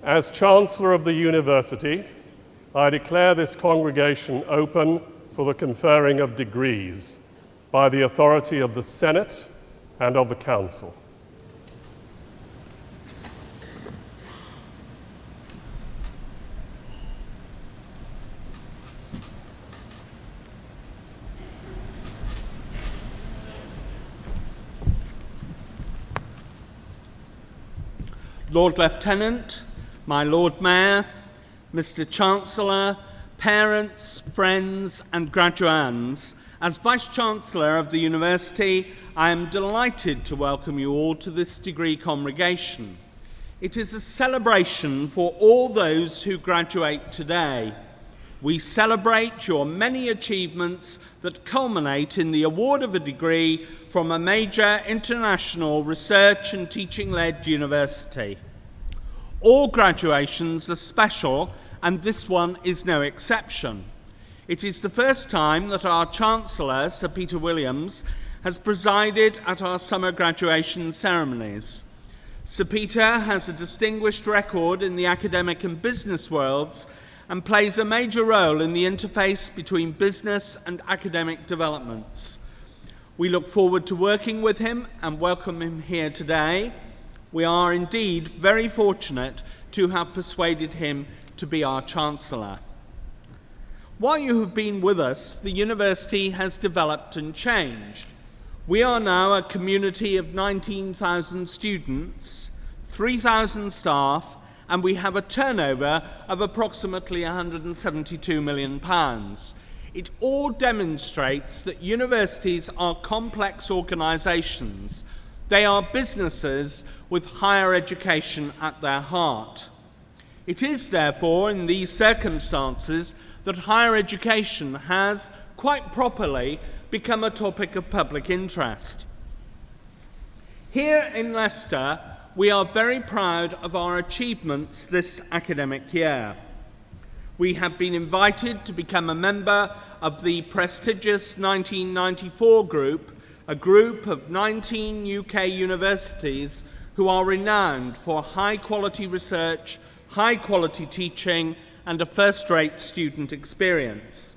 As Chancellor of the University, I declare this congregation open for the conferring of degrees by the authority of the Senate and of the Council. Lord Lieutenant, my Lord Mayor, Mr. Chancellor, parents, friends and graduands, as Vice-Chancellor of the University, I am delighted to welcome you all to this degree congregation. It is a celebration for all those who graduate today. We celebrate your many achievements that culminate in the award of a degree from a major international research and teaching-led university. All graduations are special, and this one is no exception. It is the first time that our Chancellor, Sir Peter Williams, has presided at our summer graduation ceremonies. Sir Peter has a distinguished record in the academic and business worlds and plays a major role in the interface between business and academic developments. We look forward to working with him and welcome him here today. We are indeed very fortunate to have persuaded him to be our Chancellor. While you have been with us, the university has developed and changed. We are now a community of 19,000 students, 3,000 staff, and we have a turnover of approximately £172 million. It all demonstrates that universities are complex organisations. They are businesses with higher education at their heart. It is therefore in these circumstances that higher education has, quite properly, become a topic of public interest. Here in Leicester, we are very proud of our achievements this academic year. We have been invited to become a member of the prestigious 1994 group, a group of 19 UK universities who are renowned for high-quality research, high-quality teaching, and a first-rate student experience.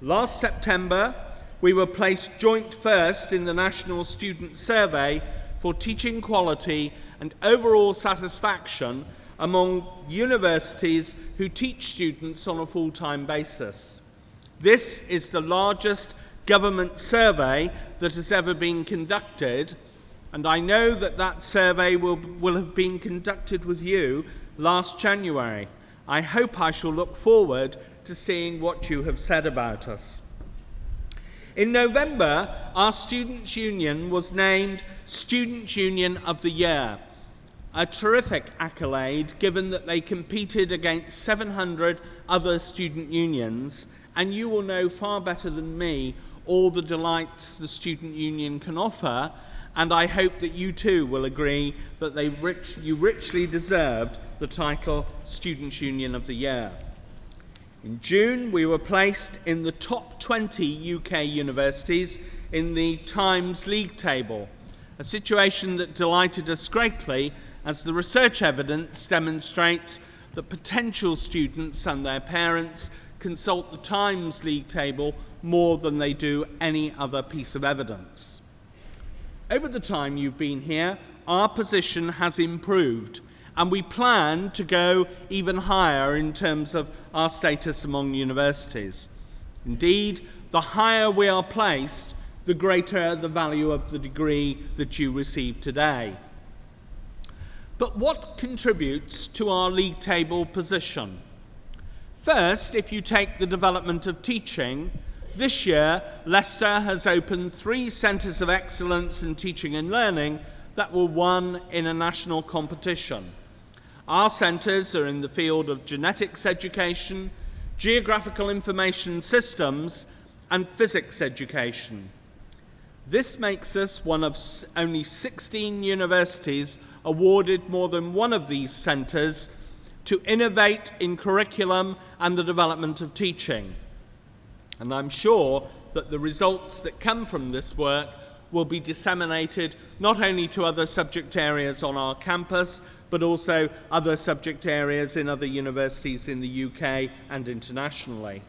Last September, we were placed joint first in the National Student Survey for teaching quality and overall satisfaction among universities who teach students on a full-time basis. This is the largest government survey that has ever been conducted, and I know that that survey will have been conducted with you last January. I hope I shall look forward to seeing what you have said about us. In November, our Students' Union was named Students' Union of the Year, a terrific accolade given that they competed against 700 other student unions, and you will know far better than me all the delights the student union can offer, and I hope that you too will agree that you richly deserved the title Students' Union of the Year. In June, we were placed in the top 20 UK universities in the Times League table, a situation that delighted us greatly as the research evidence demonstrates that potential students and their parents consult the Times League table more than they do any other piece of evidence. Over the time you've been here, our position has improved, and we plan to go even higher in terms of our status among universities. Indeed, the higher we are placed, the greater the value of the degree that you receive today. But what contributes to our league table position? First, if you take the development of teaching, this year Leicester has opened 3 centres of excellence in teaching and learning that were won in a national competition. Our centres are in the field of genetics education, geographical information systems, and physics education. This makes us one of only 16 universities awarded more than one of these centres to innovate in curriculum and the development of teaching. And I'm sure that the results that come from this work will be disseminated not only to other subject areas on our campus, but also other subject areas in other universities in the UK and internationally.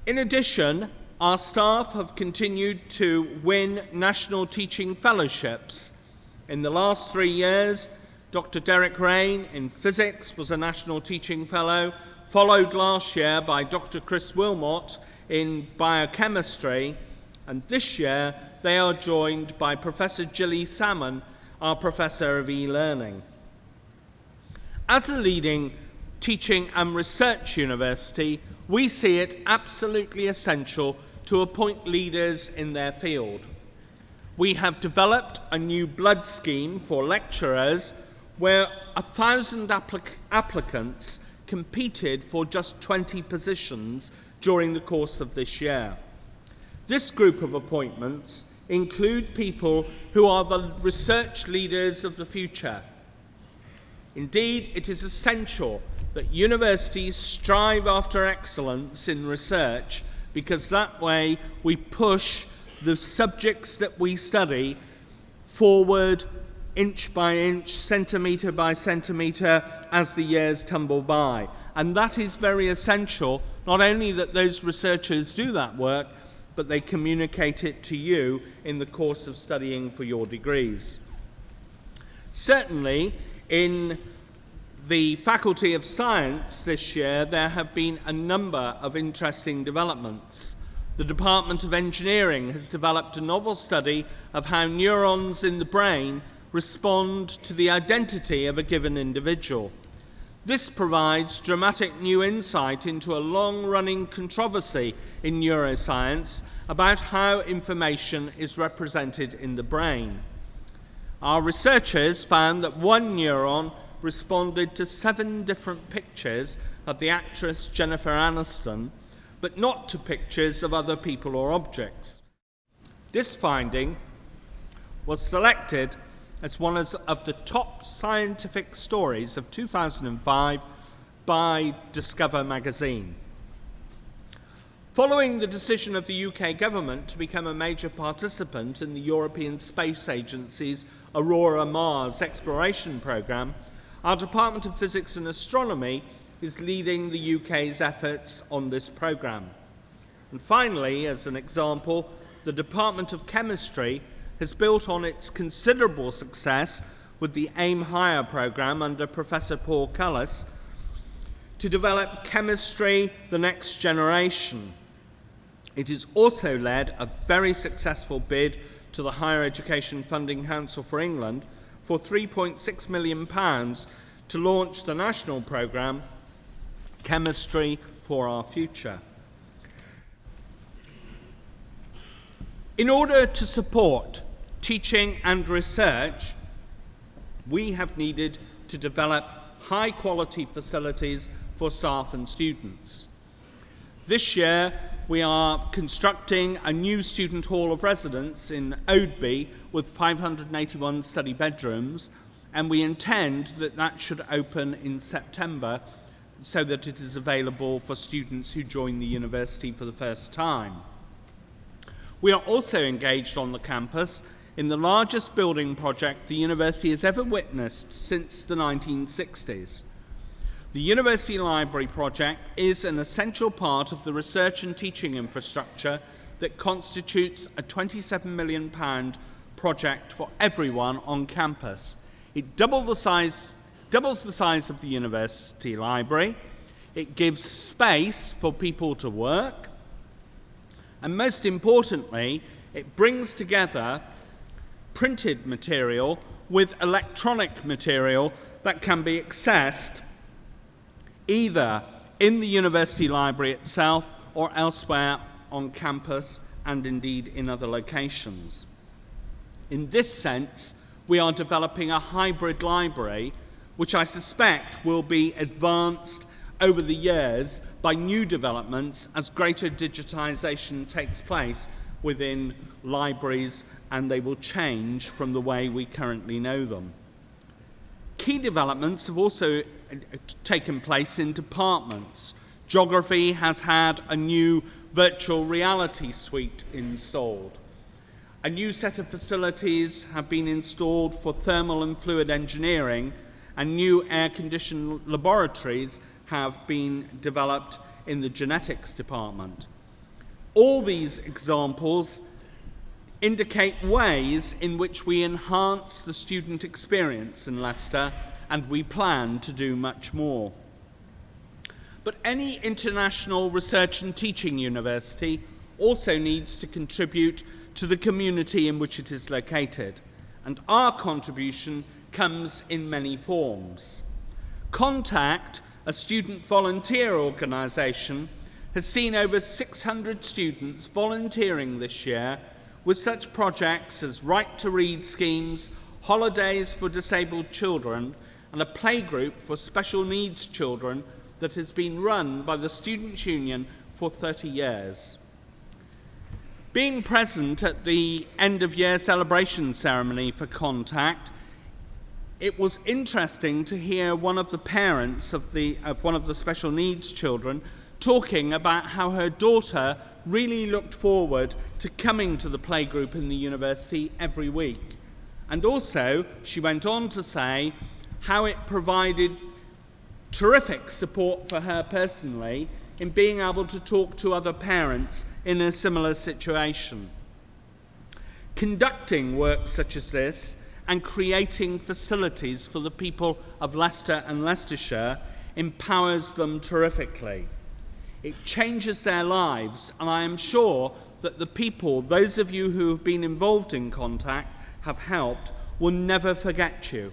In addition, our staff have continued to win national teaching fellowships. In the last 3 years, Dr. Derek Rain in physics was a national teaching fellow, followed last year by Dr. Chris Wilmot in biochemistry, and this year they are joined by Professor Gilly Salmon, our Professor of e-learning. As a leading teaching and research university, we see it absolutely essential to appoint leaders in their field. We have developed a new blood scheme for lecturers where 1,000 applicants competed for just 20 positions during the course of this year. This group of appointments include people who are the research leaders of the future. Indeed, it is essential that universities strive after excellence in research, because that way we push the subjects that we study forward inch by inch, centimetre by centimetre, as the years tumble by. And that is very essential, not only that those researchers do that work, but they communicate it to you in the course of studying for your degrees. Certainly, in the Faculty of Science this year, there have been a number of interesting developments. The Department of Engineering has developed a novel study of how neurons in the brain respond to the identity of a given individual. This provides dramatic new insight into a long-running controversy in neuroscience about how information is represented in the brain. Our researchers found that one neuron responded to 7 different pictures of the actress Jennifer Aniston, but not to pictures of other people or objects. This finding was selected as one of the top scientific stories of 2005 by Discover magazine. Following the decision of the UK government to become a major participant in the European Space Agency's Aurora Mars exploration programme, our Department of Physics and Astronomy is leading the UK's efforts on this programme. And finally, as an example, the Department of Chemistry has built on its considerable success with the Aim Higher programme under Professor Paul Cullis to develop chemistry the next generation. It has also led a very successful bid to the Higher Education Funding Council for England for £3.6 million to launch the national programme Chemistry for Our Future. In order to support teaching and research, we have needed to develop high-quality facilities for staff and students. This year, we are constructing a new student hall of residence in Oadby with 581 study bedrooms, and we intend that that should open in September so that it is available for students who join the university for the first time. We are also engaged on the campus in the largest building project the university has ever witnessed since the 1960s. The University Library project is an essential part of the research and teaching infrastructure that constitutes a £27 million project for everyone on campus. It doubles the size of the university library, it gives space for people to work, and most importantly, it brings together printed material with electronic material that can be accessed either in the university library itself or elsewhere on campus and indeed in other locations. In this sense, we are developing a hybrid library, which I suspect will be advanced over the years by new developments as greater digitization takes place within libraries, and they will change from the way we currently know them. Key developments have also taken place in departments. Geography has had a new virtual reality suite installed. A new set of facilities have been installed for thermal and fluid engineering, and new air-conditioned laboratories have been developed in the genetics department. All these examples indicate ways in which we enhance the student experience in Leicester, and we plan to do much more. But any international research and teaching university also needs to contribute to the community in which it is located, and our contribution comes in many forms. Contact, a student volunteer organisation, has seen over 600 students volunteering this year with such projects as Right to Read schemes, holidays for disabled children, and a playgroup for special needs children that has been run by the Students' Union for 30 years. Being present at the end-of-year celebration ceremony for Contact, it was interesting to hear one of the parents of one of the special needs children talking about how her daughter really looked forward to coming to the playgroup in the university every week. And also, she went on to say how it provided terrific support for her personally in being able to talk to other parents in a similar situation. Conducting work such as this and creating facilities for the people of Leicester and Leicestershire empowers them terrifically. It changes their lives, and I am sure that the people, those of you who have been involved in Contact, have helped, will never forget you.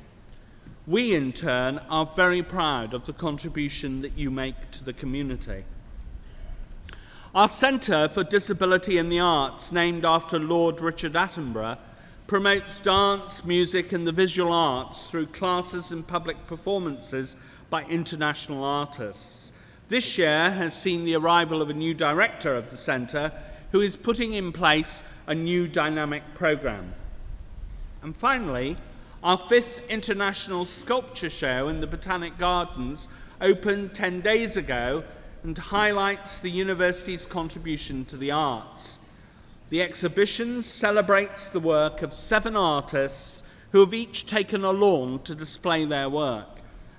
We, in turn, are very proud of the contribution that you make to the community. Our Centre for Disability in the Arts, named after Lord Richard Attenborough, promotes dance, music and the visual arts through classes and public performances by international artists. This year has seen the arrival of a new director of the Centre who is putting in place a new dynamic programme. And finally, our 5th International Sculpture Show in the Botanic Gardens opened 10 days ago and highlights the university's contribution to the arts. The exhibition celebrates the work of 7 artists who have each taken a lawn to display their work.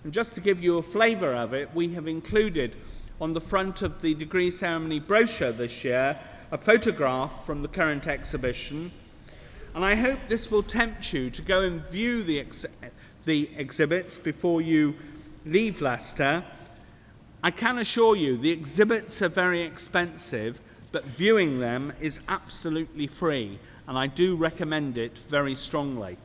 And just to give you a flavour of it, we have included on the front of the degree ceremony brochure this year a photograph from the current exhibition. And I hope this will tempt you to go and view the exhibits before you leave Leicester. I can assure you the exhibits are very expensive, but viewing them is absolutely free, and I do recommend it very strongly.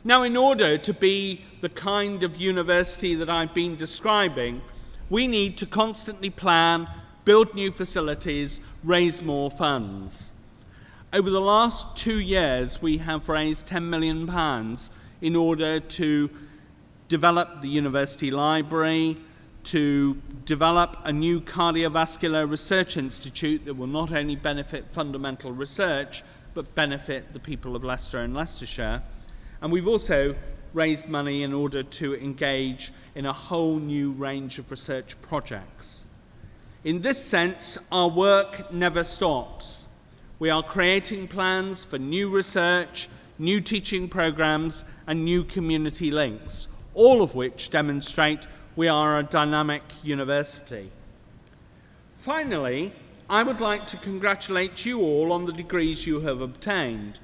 Now, in order to be the kind of university that I've been describing, we need to constantly plan, build new facilities, raise more funds. Over the last 2 years, we have raised £10 million in order to develop the university library, to develop a new cardiovascular research institute that will not only benefit fundamental research, but benefit the people of Leicester and Leicestershire. And we've also raised money in order to engage in a whole new range of research projects. In this sense, our work never stops. We are creating plans for new research, new teaching programs, and new community links, all of which demonstrate we are a dynamic university. Finally, I would like to congratulate you all on the degrees you have obtained.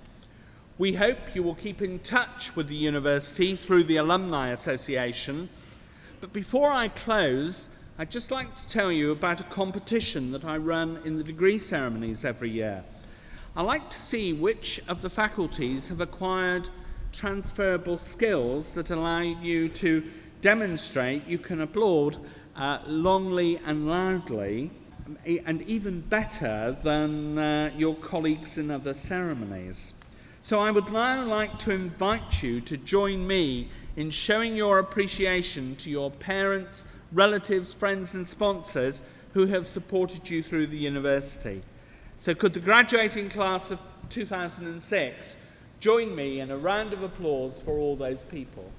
We hope you will keep in touch with the university through the Alumni Association. But before I close, I'd just like to tell you about a competition that I run in the degree ceremonies every year. I like to see which of the faculties have acquired transferable skills that allow you to demonstrate you can applaud longly and loudly, and even better than your colleagues in other ceremonies. So I would now like to invite you to join me in showing your appreciation to your parents, relatives, friends and sponsors who have supported you through the university. So could the graduating class of 2006 join me in a round of applause for all those people?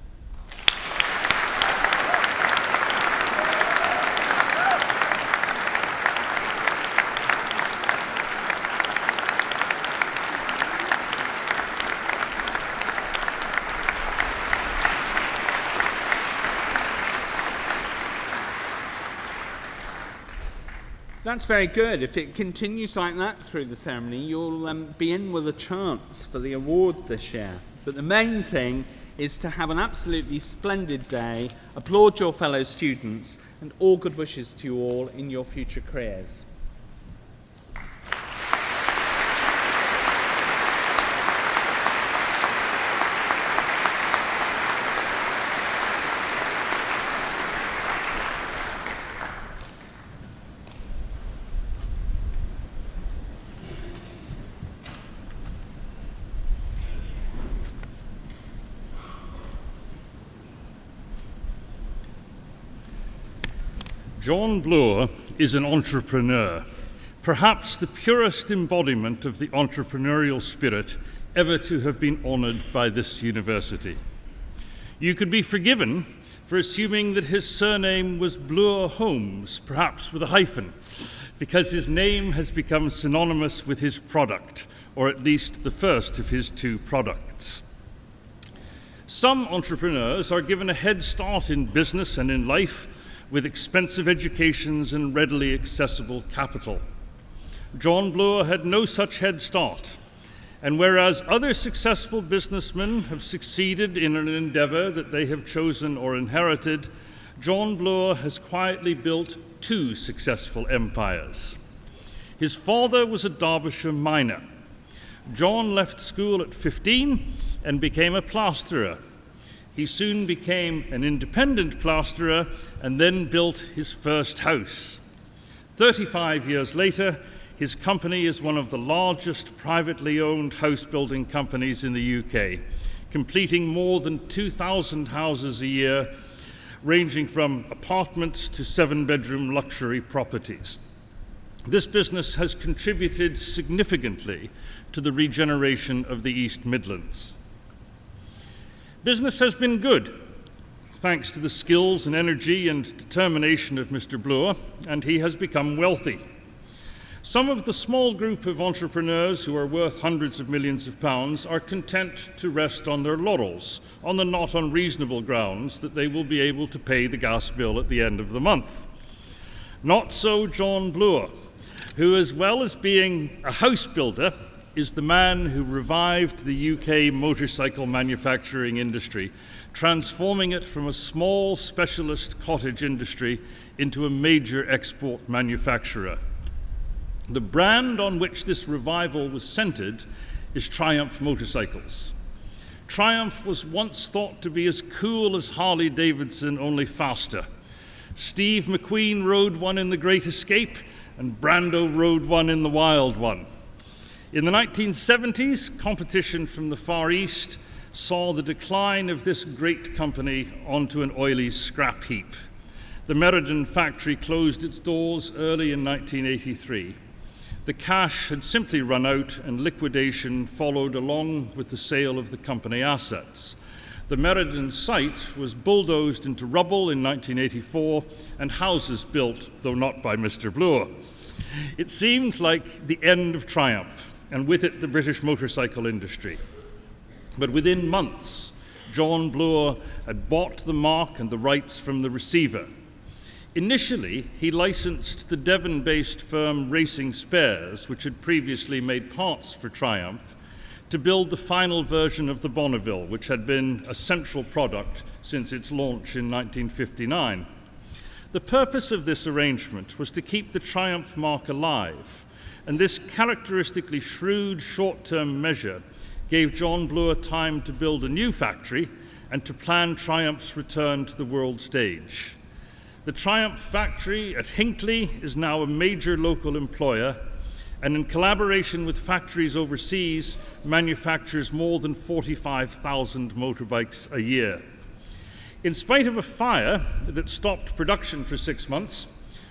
That's very good. If it continues like that through the ceremony, you'll be in with a chance for the award this year. But the main thing is to have an absolutely splendid day, applaud your fellow students, and all good wishes to you all in your future careers. John Bloor is an entrepreneur, perhaps the purest embodiment of the entrepreneurial spirit ever to have been honoured by this university. You could be forgiven for assuming that his surname was Bloor Holmes, perhaps with a hyphen, because his name has become synonymous with his product, or at least the first of his two products. Some entrepreneurs are given a head start in business and in life with expensive educations and readily accessible capital. John Bloor had no such head start, and whereas other successful businessmen have succeeded in an endeavour that they have chosen or inherited, John Bloor has quietly built two successful empires. His father was a Derbyshire miner. John left school at 15 and became a plasterer. He soon became an independent plasterer and then built his first house. 35 years later, his company is one of the largest privately owned house building companies in the UK, completing more than 2,000 houses a year, ranging from apartments to 7-bedroom luxury properties. This business has contributed significantly to the regeneration of the East Midlands. Business has been good, thanks to the skills and energy and determination of Mr. Bloor, and he has become wealthy. Some of the small group of entrepreneurs who are worth hundreds of millions of pounds are content to rest on their laurels, on the not unreasonable grounds that they will be able to pay the gas bill at the end of the month. Not so John Bloor, who, as well as being a house builder, is the man who revived the UK motorcycle manufacturing industry, transforming it from a small specialist cottage industry into a major export manufacturer. The brand on which this revival was centred is Triumph motorcycles. Triumph was once thought to be as cool as Harley-Davidson, only faster. Steve McQueen rode one in The Great Escape, and Brando rode one in The Wild One. In the 1970s, competition from the Far East saw the decline of this great company onto an oily scrap heap. The Meriden factory closed its doors early in 1983. The cash had simply run out, and liquidation followed along with the sale of the company assets. The Meriden site was bulldozed into rubble in 1984 and houses built, though not by Mr. Bloor. It seemed like the end of Triumph, and with it the British motorcycle industry. But within months, John Bloor had bought the mark and the rights from the receiver. Initially, he licensed the Devon-based firm Racing Spares, which had previously made parts for Triumph, to build the final version of the Bonneville, which had been a central product since its launch in 1959. The purpose of this arrangement was to keep the Triumph mark alive, and this characteristically shrewd short-term measure gave John Bloor time to build a new factory and to plan Triumph's return to the world stage. The Triumph factory at Hinckley is now a major local employer, and in collaboration with factories overseas, manufactures more than 45,000 motorbikes a year. In spite of a fire that stopped production for 6 months,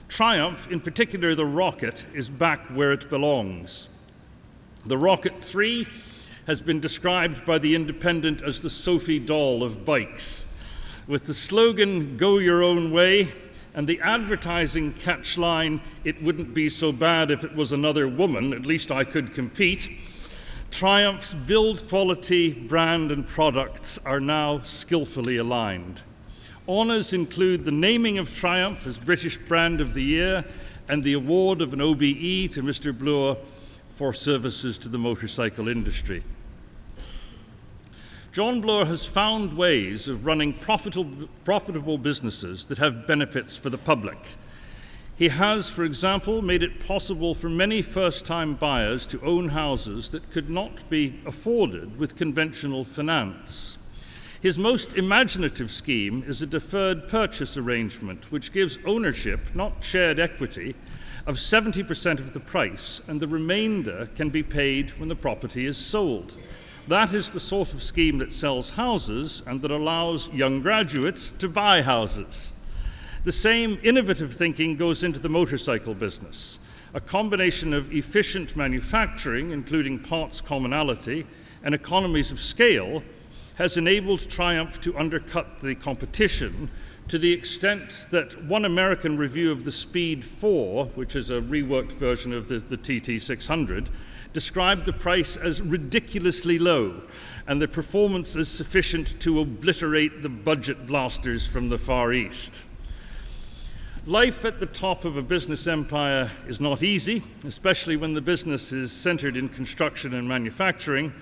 Triumph, in particular the Rocket, is back where it belongs. The Rocket 3 has been described by The Independent as the Sophie doll of bikes. With the slogan, "Go your own way," and the advertising catchline, "It wouldn't be so bad if it was another woman, at least I could compete," Triumph's build quality, brand and products are now skillfully aligned. Honours include the naming of Triumph as British Brand of the Year and the award of an OBE to Mr. Bloor for services to the motorcycle industry. John Bloor has found ways of running profitable businesses that have benefits for the public. He has, for example, made it possible for many first-time buyers to own houses that could not be afforded with conventional finance. His most imaginative scheme is a deferred purchase arrangement, which gives ownership, not shared equity, of 70% of the price, and the remainder can be paid when the property is sold. That is the sort of scheme that sells houses and that allows young graduates to buy houses. The same innovative thinking goes into the motorcycle business. A combination of efficient manufacturing, including parts commonality, and economies of scale has enabled Triumph to undercut the competition to the extent that one American review of the Speed 4, which is a reworked version of the TT600, described the price as ridiculously low and the performance as sufficient to obliterate the budget blasters from the Far East. Life at the top of a business empire is not easy, especially when the business is centered in construction and manufacturing,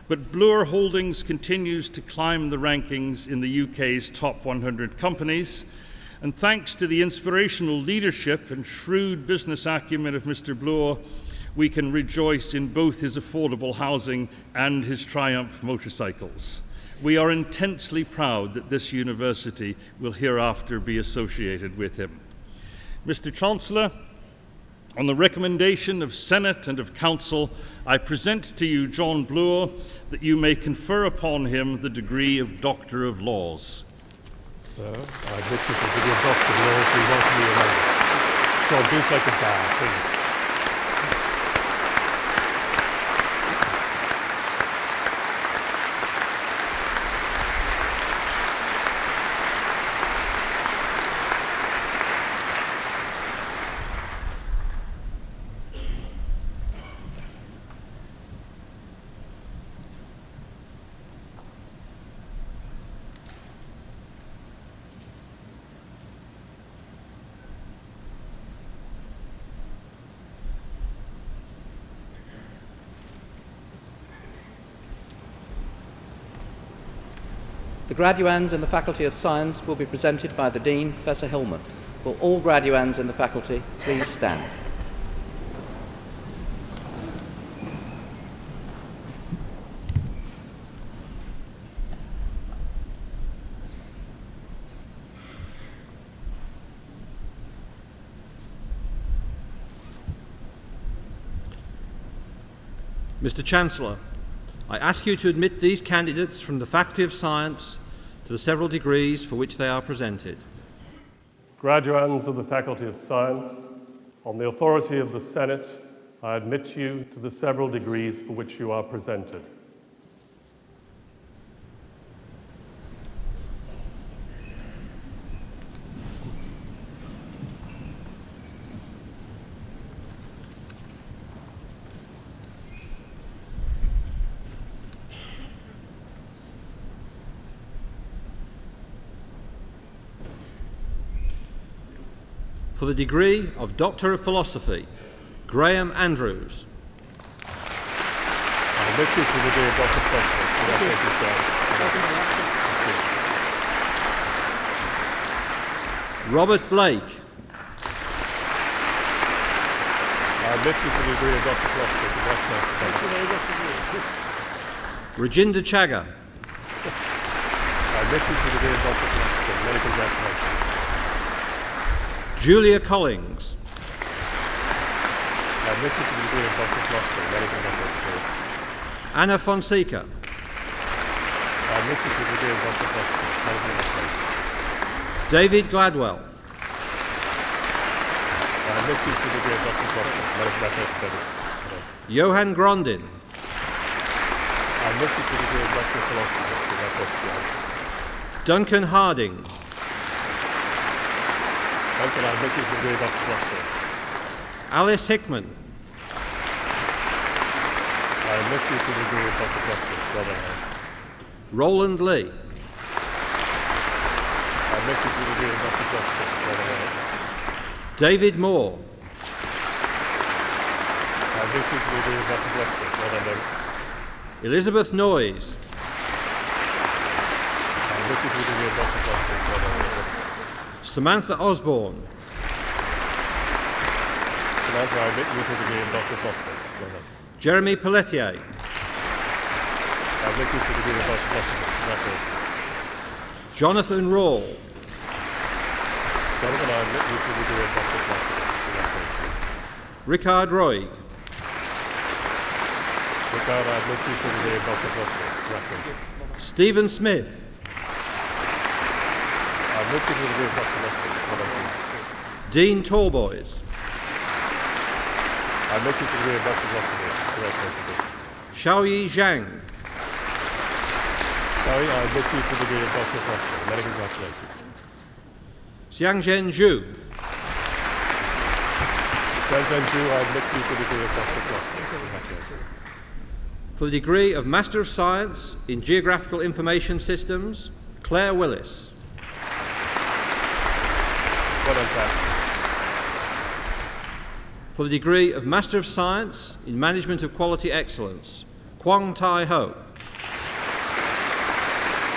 but Bloor Holdings continues to climb the rankings in the UK's top 100 companies, and thanks to the inspirational leadership and shrewd business acumen of Mr. Bloor, we can rejoice in both his affordable housing and his Triumph motorcycles. We are intensely proud that this university will hereafter be associated with him. Mr. Chancellor, on the recommendation of Senate and of Council, I present to you John Bloor that you may confer upon him the degree of Doctor of Laws. Sir, I admit you to the degree of Doctor of Laws. We welcome you among us. John, do take a bow, please. The graduands in the Faculty of Science will be presented by the Dean, Professor Hillman. Will all graduands in the faculty please stand? Mr. Chancellor, I ask you to admit these candidates from the Faculty of Science to the several degrees for which they are presented. Graduands of the Faculty of Science, on the authority of the Senate, I admit you to the several degrees for which you are presented. For the degree of Doctor of Philosophy, Graham Andrews. I admit you to the degree of Doctor of Philosophy. Robert Blake. I admit you to the degree of Doctor of Philosophy. Rajinder Chagga. I admit you to the degree of Doctor of Philosophy. Many congratulations. Julia Collings. I admit you to the degree of Doctor of Philosophy. Many congratulations. Anna Fonseca. I admit you to the degree of Doctor of Philosophy. Many congratulations. David Gladwell. I admit you to the degree of Doctor of Philosophy. Many congratulations. Johan Grondin. I admit you to the degree of Doctor of Philosophy. Congratulations. Duncan Harding. Duncan, I admit you to the degree of Doctor of Philosophy. Alice Hickman. I admit you to the degree of Doctor of Philosophy. Well done, Alice. Roland Lee. I admit you to the degree of Doctor of Philosophy. Well done, Alice. David Moore. I admit you to the degree of Doctor of Philosophy. Well done, David. Elizabeth Noyes. I admit you to the degree of Doctor of Philosophy. Well done, Elizabeth. Samantha Osborne. Samantha, I admit you to the degree of Doctor of Philosophy. Well done. Jeremy Pelletier. I admit you to the degree of Doctor of Philosophy. Congratulations. Jonathan Rawle. Jonathan, I admit you to the degree of Doctor of Philosophy. Congratulations. Ricard Roig. Ricard, I admit you to the degree of Doctor of Philosophy. Congratulations. Stephen Smith. I admit you to the degree of Doctor of Philosophy. Well done, Stephen. Dean Talboys. I admit you to the degree of Doctor of Philosophy. Congratulations. Xiaoyi Zhang. Sorry, I admit you to the degree of Doctor of Philosophy. Many congratulations. Xiangzhen Zhu. Shenzhen Zhu, I admit you to the degree of Doctor of Philosophy. Congratulations. For the degree of Master of Science in Geographical Information Systems, Claire Willis. Well done, Claire. For the degree of Master of Science in Management of Quality Excellence, Kwang Tai Ho.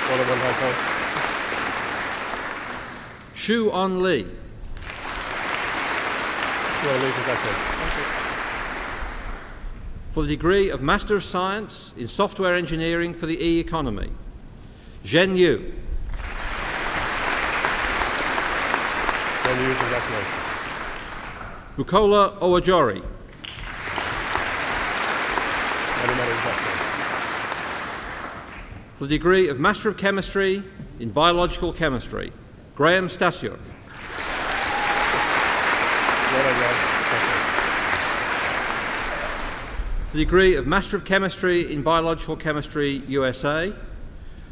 Well done, Hong Kong. Shu On Lee. Sure, Lee, congratulations. For the degree of Master of Science in Software Engineering for the E-Economy, Zhen Yu. John Yu, congratulations. Bukola Owajori. Many, many congratulations. For the degree of Master of Chemistry in Biological Chemistry, Graham Stasiuk. Well done, Graham. Congratulations. For the degree of Master of Chemistry in Biological Chemistry, USA,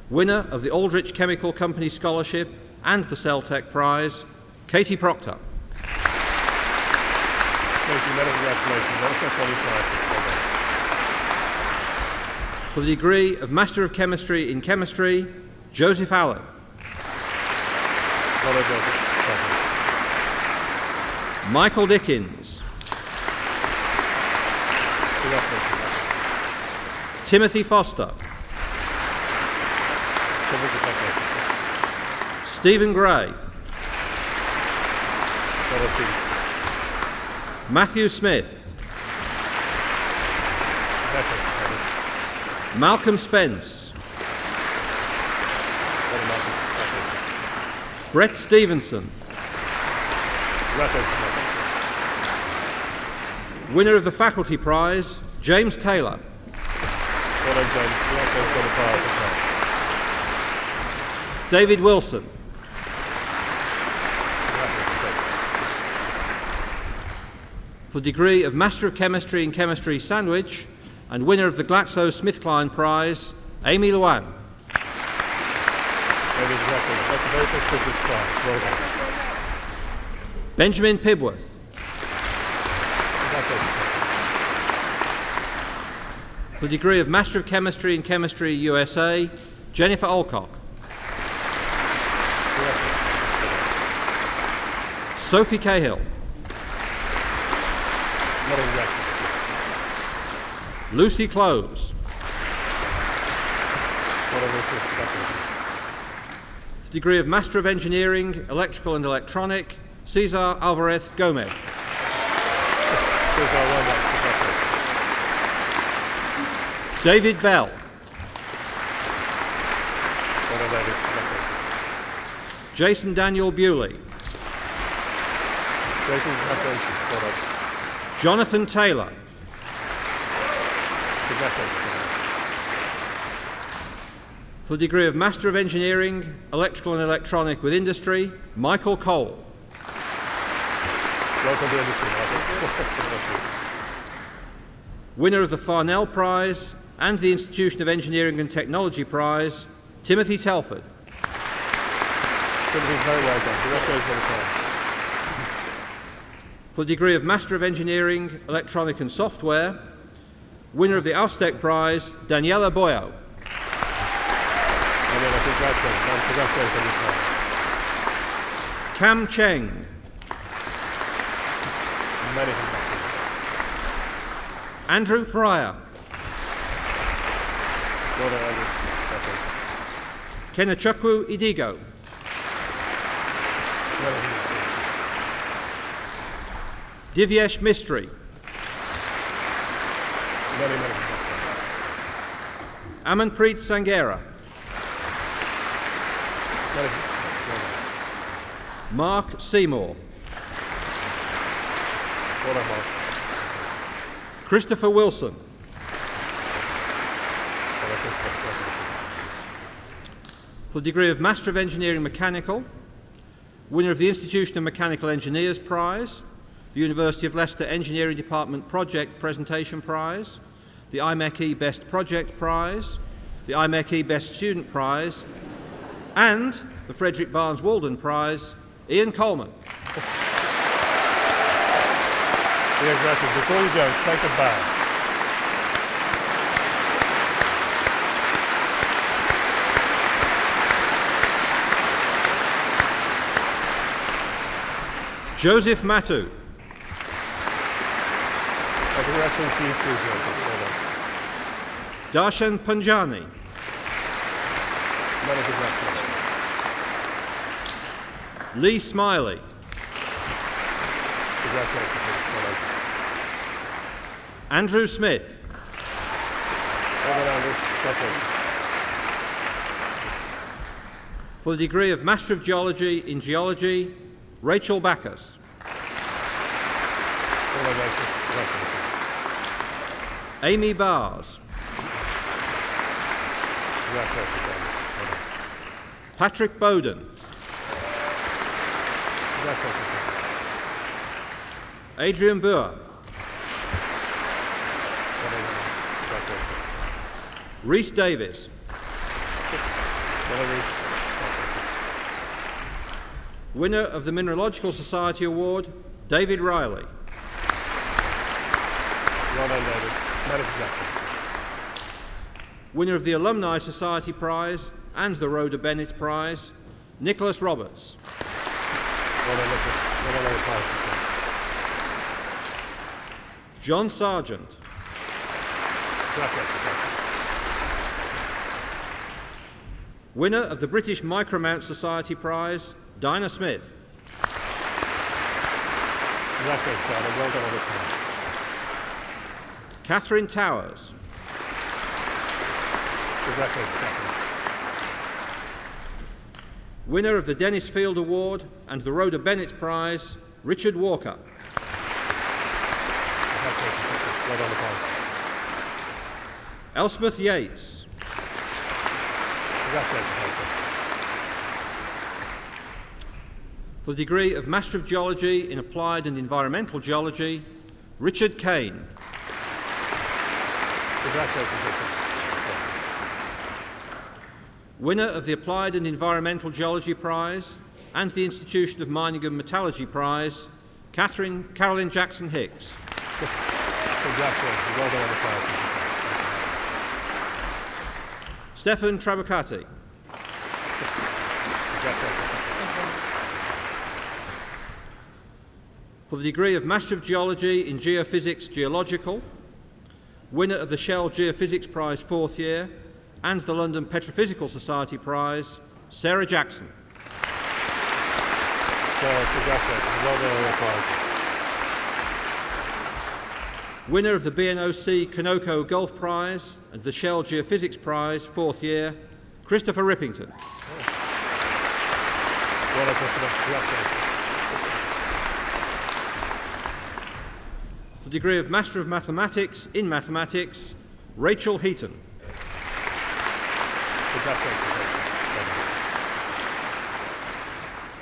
winner of the Aldrich Chemical Company Scholarship and the Celtech Prize, Katie Proctor. Thank you, many congratulations. Well, that's only prizes. Well done. For the degree of Master of Chemistry in Chemistry, Joseph Allen. Well done, Joseph. Congratulations. Michael Dickens. Congratulations. Timothy Foster. Congratulations. Stephen Gray. Well done, Stephen. Matthew Smith. Congratulations. Malcolm Spence. Well done, Malcolm. Congratulations. Brett Stevenson. Congratulations. Winner of the Faculty Prize, James Taylor. Well done, James. Congratulations on the prize as well. David Wilson. For the degree of Master of Chemistry in Chemistry Sandwich and winner of the GlaxoSmithKline Prize, Amy Luan. David, congratulations. That's a very prestigious prize. Well done. Benjamin Pibworth. Congratulations. For the degree of Master of Chemistry in Chemistry USA, Jennifer Alcock. Sophie Cahill. Many congratulations. Lucy Close. Well done, Lucy. Congratulations. For the degree of Master of Engineering, Electrical and Electronic, Cesar Alvarez Gomez. Cesar, well done. Congratulations. David Bell. Well done, David. Congratulations. Jason Daniel Bewley. Jason, congratulations. Well done. Jonathan Taylor. Congratulations. For the degree of Master of Engineering, Electrical and Electronic with Industry, Michael Cole. Welcome to industry, Michael. Winner of the Farnell Prize and the Institution of Engineering and Technology Prize, Timothy Telford. Timothy, very well done. Congratulations on the prize. For the degree of Master of Engineering, Electronic and Software, winner of the Austek Prize, Daniela Boyo. Daniela, congratulations. And congratulations on the prize. Cam Cheng. Many congratulations. Andrew Fryer. Well done, Andrew. Okay. Kenechukwu Idigo. Well done. Divyesh Mistry. Many. Amanpreet Sangera. Many. Mark Seymour. Well done, Mark. Christopher Wilson. Well done, Christopher. For the degree of Master of Engineering Mechanical, winner of the Institution of Mechanical Engineers Prize, the University of Leicester Engineering Department Project Presentation Prize, the IMechE Best Project Prize, the IMechE Best Student Prize, and the Frederick Barnes Walden Prize, Ian Coleman. Ian, gracias. Before you go, take a bow. Joseph Matu. Congratulations to you too, Joseph. Well done. Darshan Panjani. Many congratulations. Lee Smiley. Congratulations. Well done. Andrew Smith. Well done, Andrew. Congratulations. For the degree of Master of Geology in Geology, Rachel Backus. Well done, Rachel. Congratulations. Amy Bars. Congratulations, Amy. Well done. Patrick Bowden. Congratulations. Adrian Boer. Well done. Congratulations. Rhys Davis. Well done, Reece. Congratulations. Winner of the Mineralogical Society Award, David Riley. Well done, David. Many congratulations. Winner of the Alumni Society Prize and the Rhoda Bennett Prize, Nicholas Roberts. Well done, Nicholas. Well done on the prizes. John Sargent. Congratulations. Winner of the British Micromount Society Prize, Dinah Smith. Congratulations, Dinah. Well done on the prize. Catherine Towers. Congratulations, Catherine. Winner of the Dennis Field Award and the Rhoda Bennett Prize, Richard Walker. Congratulations, Richard. Well done on the prize. Elspeth Yates. Congratulations, Elspeth. For the degree of Master of Geology in Applied and Environmental Geology, Richard Kane. Congratulations, Richard. Winner of the Applied and Environmental Geology Prize and the Institution of Mining and Metallurgy Prize, Caroline Jackson Hicks. Congratulations. Well done on the prizes. Stefan Trabacati. Congratulations. For the degree of Master of Geology in Geophysics Geological, winner of the Shell Geophysics Prize 4th year and the London Petrophysical Society Prize, Sarah Jackson. Sarah, congratulations. Well done on the prizes. Winner of the BNOC Kanoko Golf Prize and the Shell Geophysics Prize 4th year, Christopher Rippington. Well done, Christopher. Congratulations. For the degree of Master of Mathematics in Mathematics, Rachel Heaton. Congratulations. Well done.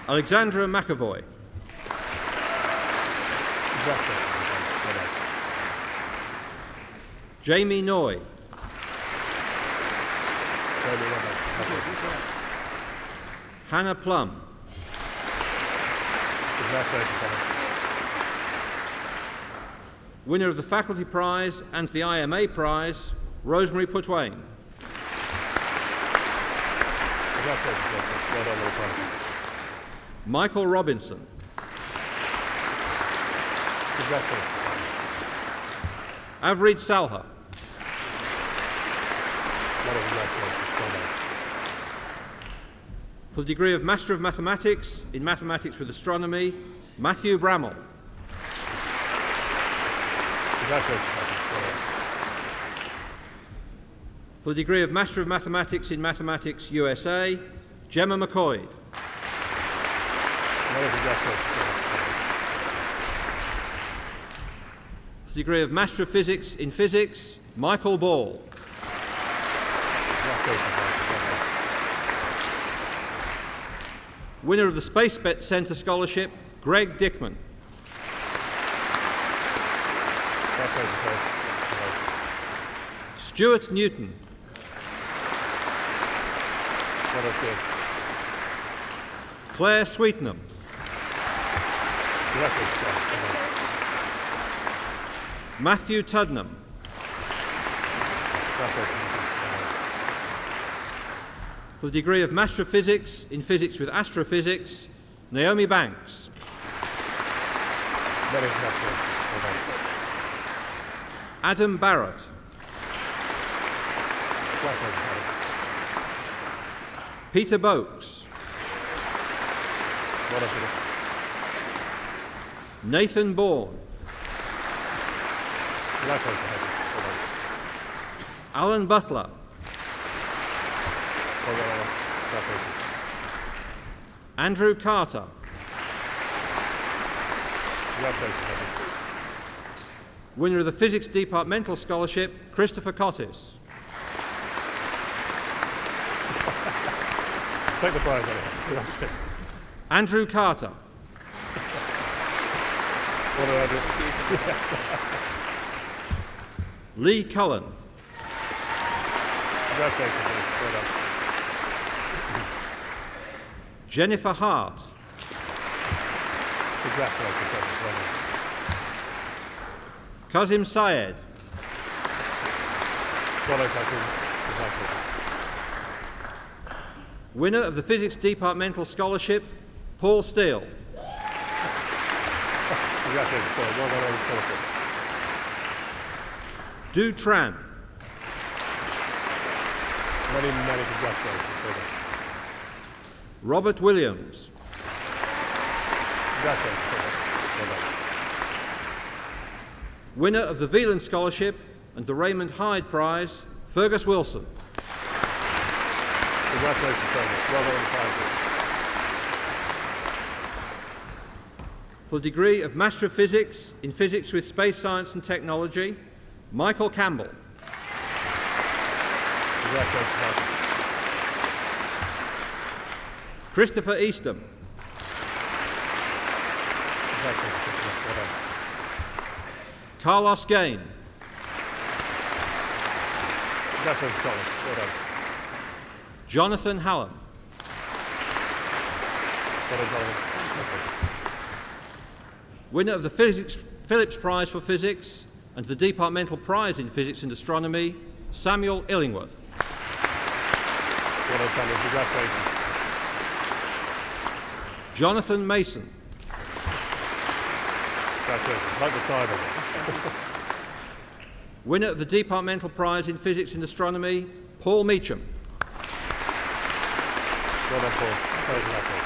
Alexandra McAvoy. Congratulations. Well done. Jamie Noy. Jamie, well done. Congratulations. Hannah Plum. Congratulations, Hannah. Winner of the Faculty Prize and the IMA Prize, Rosemary Putwain. Congratulations, Rosemary. Well done on the prizes. Michael Robinson. Congratulations. Avrid Salha. Many congratulations. Well done. For the degree of Master of Mathematics in Mathematics with Astronomy, Matthew Bramall. Congratulations, Matthew. Well done. For the degree of Master of Mathematics in Mathematics USA, Gemma McCoy. Many congratulations. Well done. For the degree of Master of Physics in Physics, Michael Ball. Congratulations, Michael. Well done. Winner of the Space Centre Scholarship, Greg Dickman. Congratulations, Greg. Well done. Stuart Newton. Well done, Steve. Claire Sweetenham. Congratulations, Greg. Well done. Matthew Tuddenham. Congratulations, Matthew. Well done. For the degree of Master of Physics in Physics with Astrophysics, Naomi Banks. Many congratulations. Well done. Adam Barrett. Congratulations, Adam. Peter Boakes. Well done, Peter. Nathan Bourne. Congratulations, Nathan. Well done. Alan Butler. Well done, Alan. Congratulations. Andrew Carter. Congratulations, Nathan. Winner of the Physics Departmental Scholarship, Christopher Cottis. Take the prize, anyhow. Congratulations. Andrew Carter. What did I do? Lee Cullen. Congratulations, Nathan. Well done. Jennifer Hart. Congratulations, Nathan. Well done. Kazim Syed. Well done, Catherine. Congratulations. Winner of the Physics Departmental Scholarship, Paul Steele. Congratulations, Paul. Well done on the scholarship. Du Tran. Many, many congratulations. Well done. Robert Williams. Congratulations, Paul. Well done. Winner of the Veland Scholarship and the Raymond Hyde Prize, Fergus Wilson. Congratulations, Fergus. Well done on the prizes. For the degree of Master of Physics in Physics with Space Science and Technology, Michael Campbell. Congratulations, Michael. Christopher Eastham. Congratulations, Christopher. Well done. Carlos Gain. Congratulations, Carlos. Well done. Jonathan Hallam. Well done, Jonathan. Congratulations. Winner of the Phillips Prize for Physics and the Departmental Prize in Physics and Astronomy, Samuel Illingworth. Well done, Samuel. Congratulations. Jonathan Mason. Congratulations. Like the title. Winner of the Departmental Prize in Physics and Astronomy, Paul Meacham. Well done, Paul. Congratulations.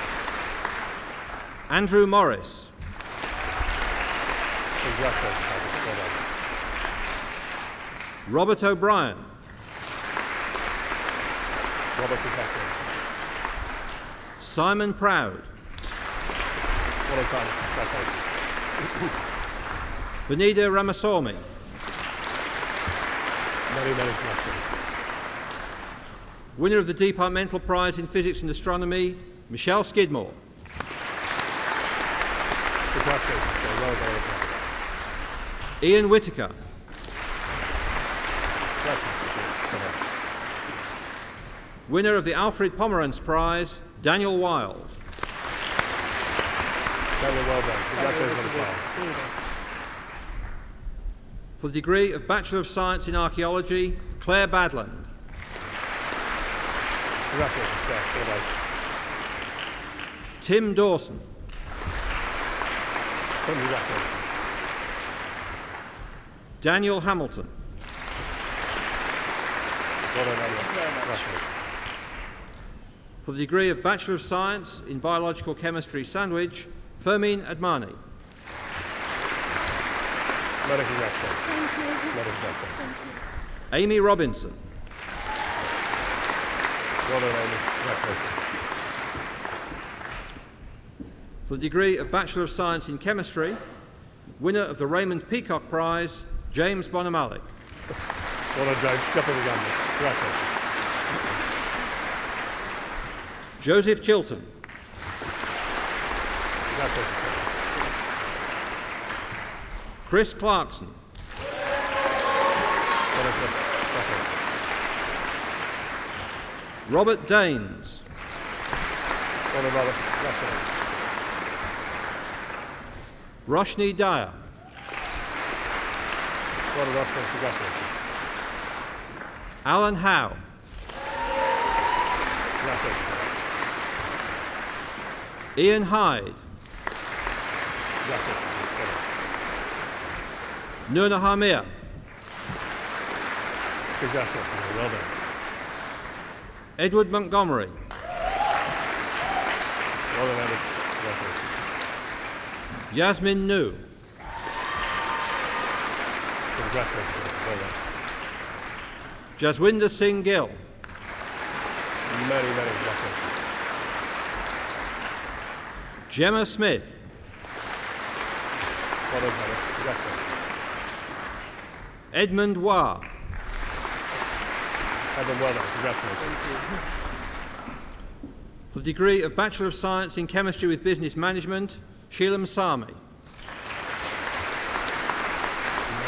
Andrew Morris. Congratulations, Patrick. Well done. Robert O'Brien. Robert, congratulations. Simon Proud. Well done, Simon. Congratulations. Vanida Ramaswamy. Many, many congratulations. Winner of the Departmental Prize in Physics and Astronomy, Michelle Skidmore. Congratulations, Paul. Well done on the prize. Ian Whittaker. Congratulations. Well done. Winner of the Alfred Pomerantz Prize, Daniel Wild. Daniel, well done. Congratulations on the prize. For the degree of Bachelor of Science in Archaeology, Claire Badland. Congratulations, Claire. Well done. Tim Dawson. Congratulations. Daniel Hamilton. Well done, Daniel. Congratulations. For the degree of Bachelor of Science in Biological Chemistry, Sandwich, Fermin Admani. Many congratulations. Many congratulations. Amy Robinson. Well done, Amy. Congratulations. For the degree of Bachelor of Science in Chemistry, winner of the Raymond Peacock Prize, James Bonamalik. Well done, James. Jumping the gun. Congratulations. Joseph Chilton. Congratulations. Chris Clarkson. Well done, Chris. Congratulations. Robert Daines. Well done, Robert. Congratulations. Roshni Dyer. Well done, Roxanne. Congratulations. Alan Howe. Congratulations. Ian Hyde. Congratulations. Well done. Nurna Hamir. Congratulations. Well done. Edward Montgomery. Well done, Edward. Congratulations. Yasmin Nu. Congratulations. Well done. Jaswinder Singh Gill. Many, many congratulations. Gemma Smith. Well done, Hannah. Congratulations. Edmund Wah. Edmund, well done. Congratulations. For the degree of Bachelor of Science in Chemistry with Business Management, Sheelam Sami. Many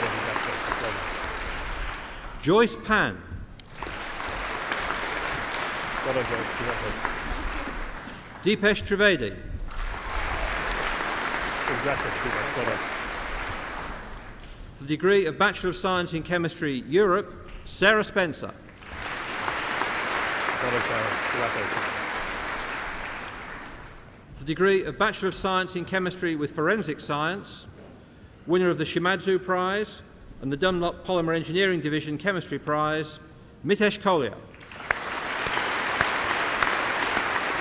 congratulations. Well done. Joyce Pan. Well done, James. Congratulations. Deepesh Trivedi. Congratulations, Deepesh. Well done. For the degree of Bachelor of Science in Chemistry, Europe, Sarah Spencer. Well done, Sarah. Congratulations. For the degree of Bachelor of Science in Chemistry with Forensic Science, winner of the Shimadzu Prize and the Dunlop Polymer Engineering Division Chemistry Prize, Mitesh Kolia.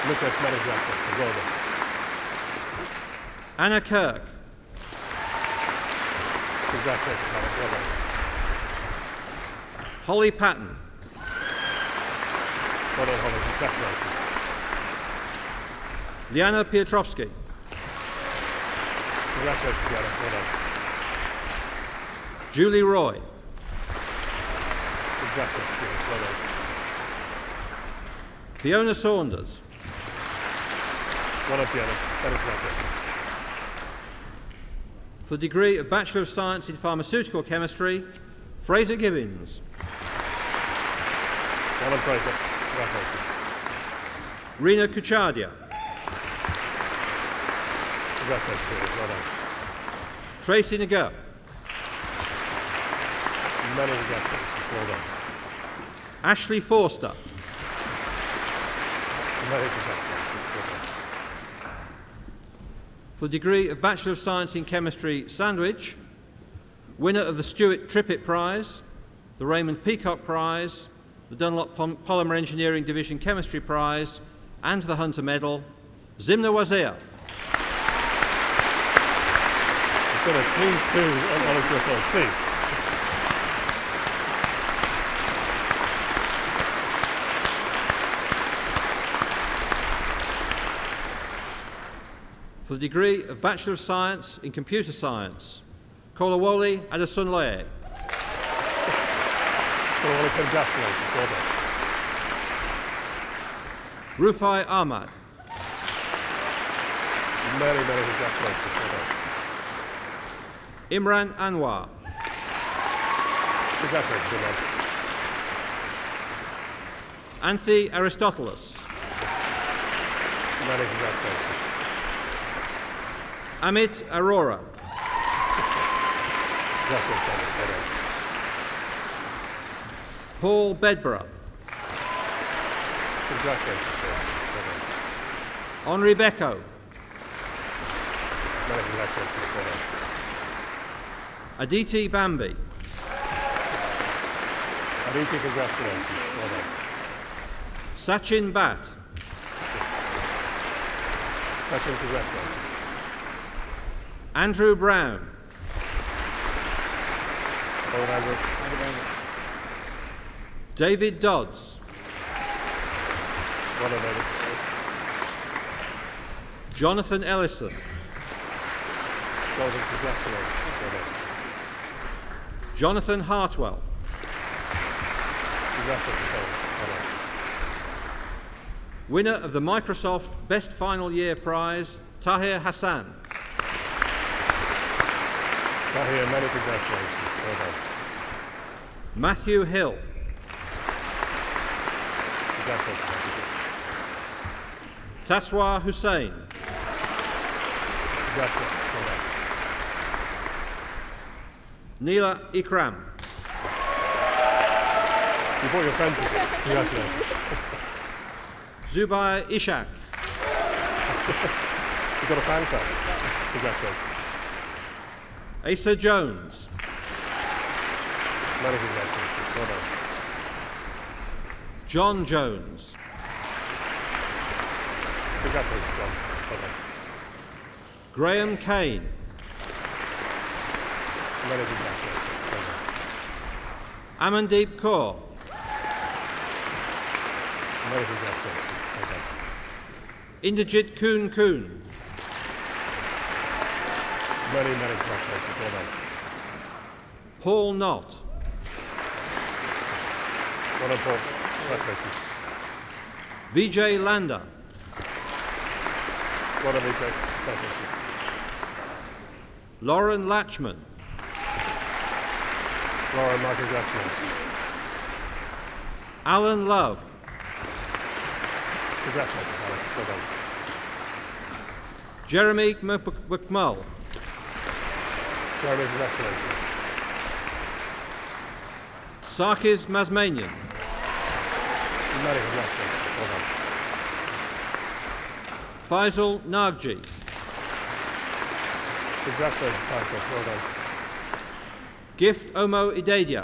Mitesh, many congratulations. Well done. Anna Kirk. Congratulations, Hannah. Well done. Holly Patton. Well done, Holly. Congratulations. Liana Piotrowski. Congratulations, Liana. Well done. Julie Roy. Congratulations, Julie. Well done. Fiona Saunders. Well done, Fiona. Many congratulations. For the degree of Bachelor of Science in Pharmaceutical Chemistry, Fraser Gibbons. Well done, Fraser. Congratulations. Rina Kuchadia. Congratulations, Julie. Well done. Tracy Nagur. Many congratulations. Well done. Ashley Forster. Many congratulations. Well done. For the degree of Bachelor of Science in Chemistry, Sandwich, winner of the Stuart Trippett Prize, the Raymond Peacock Prize, the Dunlop Polymer Engineering Division Chemistry Prize, and the Hunter Medal, Zimna Wazir. So please do acknowledge yourself, please. For the degree of Bachelor of Science in Computer Science, Kolawole Adesunleye. Well, congratulations. Well done. Rufai Ahmad. Many, many congratulations. Well done. Imran Anwar. Congratulations, Imran. Anthony Aristoteles. Many congratulations. Amit Arora. Congratulations, Amit. Well done. Paul Bedborough. Congratulations, Paul. Well done. Henri Becco. Many congratulations. Well done. Aditi Bambi. VT, congratulations. Well done. Sachin Bhatt. Sachin, congratulations. Andrew Brown. Well done, Andrew. David Dodds. Well done, David. Jonathan Ellison. Well done, congratulations. Well done. Jonathan Hartwell. Congratulations. Well done. Winner of the Microsoft Best Final Year Prize, Tahir Hassan. Tahir, many congratulations. Well done. Matthew Hill. Congratulations. Taswa Hussain. Congratulations. Well done. Neela Ikram. You brought your friends with you. Congratulations. Zubair Ishak. You've got a fan club. Congratulations. Asa Jones. Many congratulations. Well done. John Jones. Congratulations, John. Well done. Graham Kane. Many congratulations. Well done. Amandeep Kaur. Many congratulations. Well done. Inderjit Koon Koon. Many congratulations. Well done. Paul Knott. Well done, Paul. Congratulations. Vijay Landa. Well done, Vijay. Congratulations. Lauren Latchman. Laura, my congratulations. Alan Love. Congratulations, Alan. Well done. Jeremy McMull. Jeremy, congratulations. Sarkis Mazmanian. Many congratulations. Well done. Faisal Nagji. Congratulations, Faisal. Well done. Gift Omo Idedia.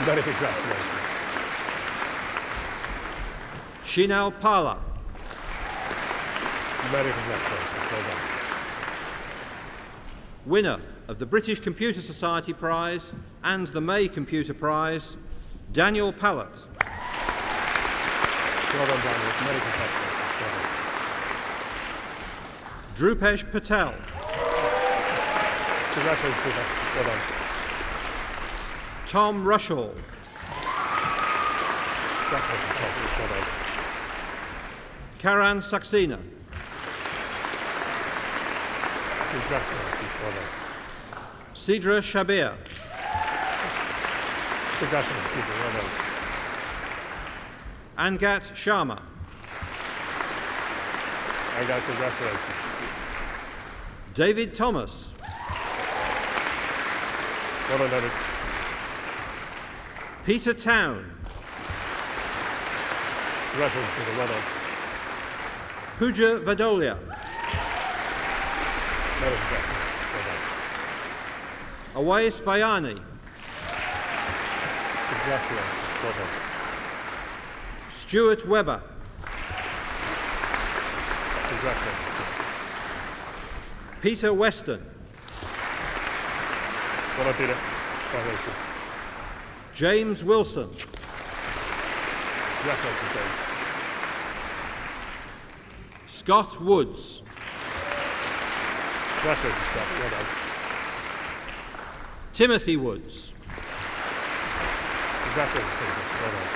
Many congratulations. Shinal Pala. Many congratulations. Well done. Winner of the British Computer Society Prize and the May Computer Prize, Daniel Pallett. Well done, Daniel. Many congratulations. Well done. Drupesh Patel. Congratulations, Peter. Well done. Tom Rushall. Congratulations, Tom. Well done. Karan Saxena. Congratulations. Well done. Sidra Shabir. Congratulations, Peter. Well done. Angat Sharma. Again, congratulations. David Thomas. Well done, David. Peter Town. Congratulations, Peter. Well done. Pooja Vadolia. Many congratulations. Well done. Awais Vayani. Congratulations. Well done. Stuart Webber. Congratulations. Peter Weston. Well done, Peter. Congratulations. James Wilson. Congratulations, James. Scott Woods. Congratulations, Scott. Well done. Timothy Woods. Congratulations, Timothy. Well done.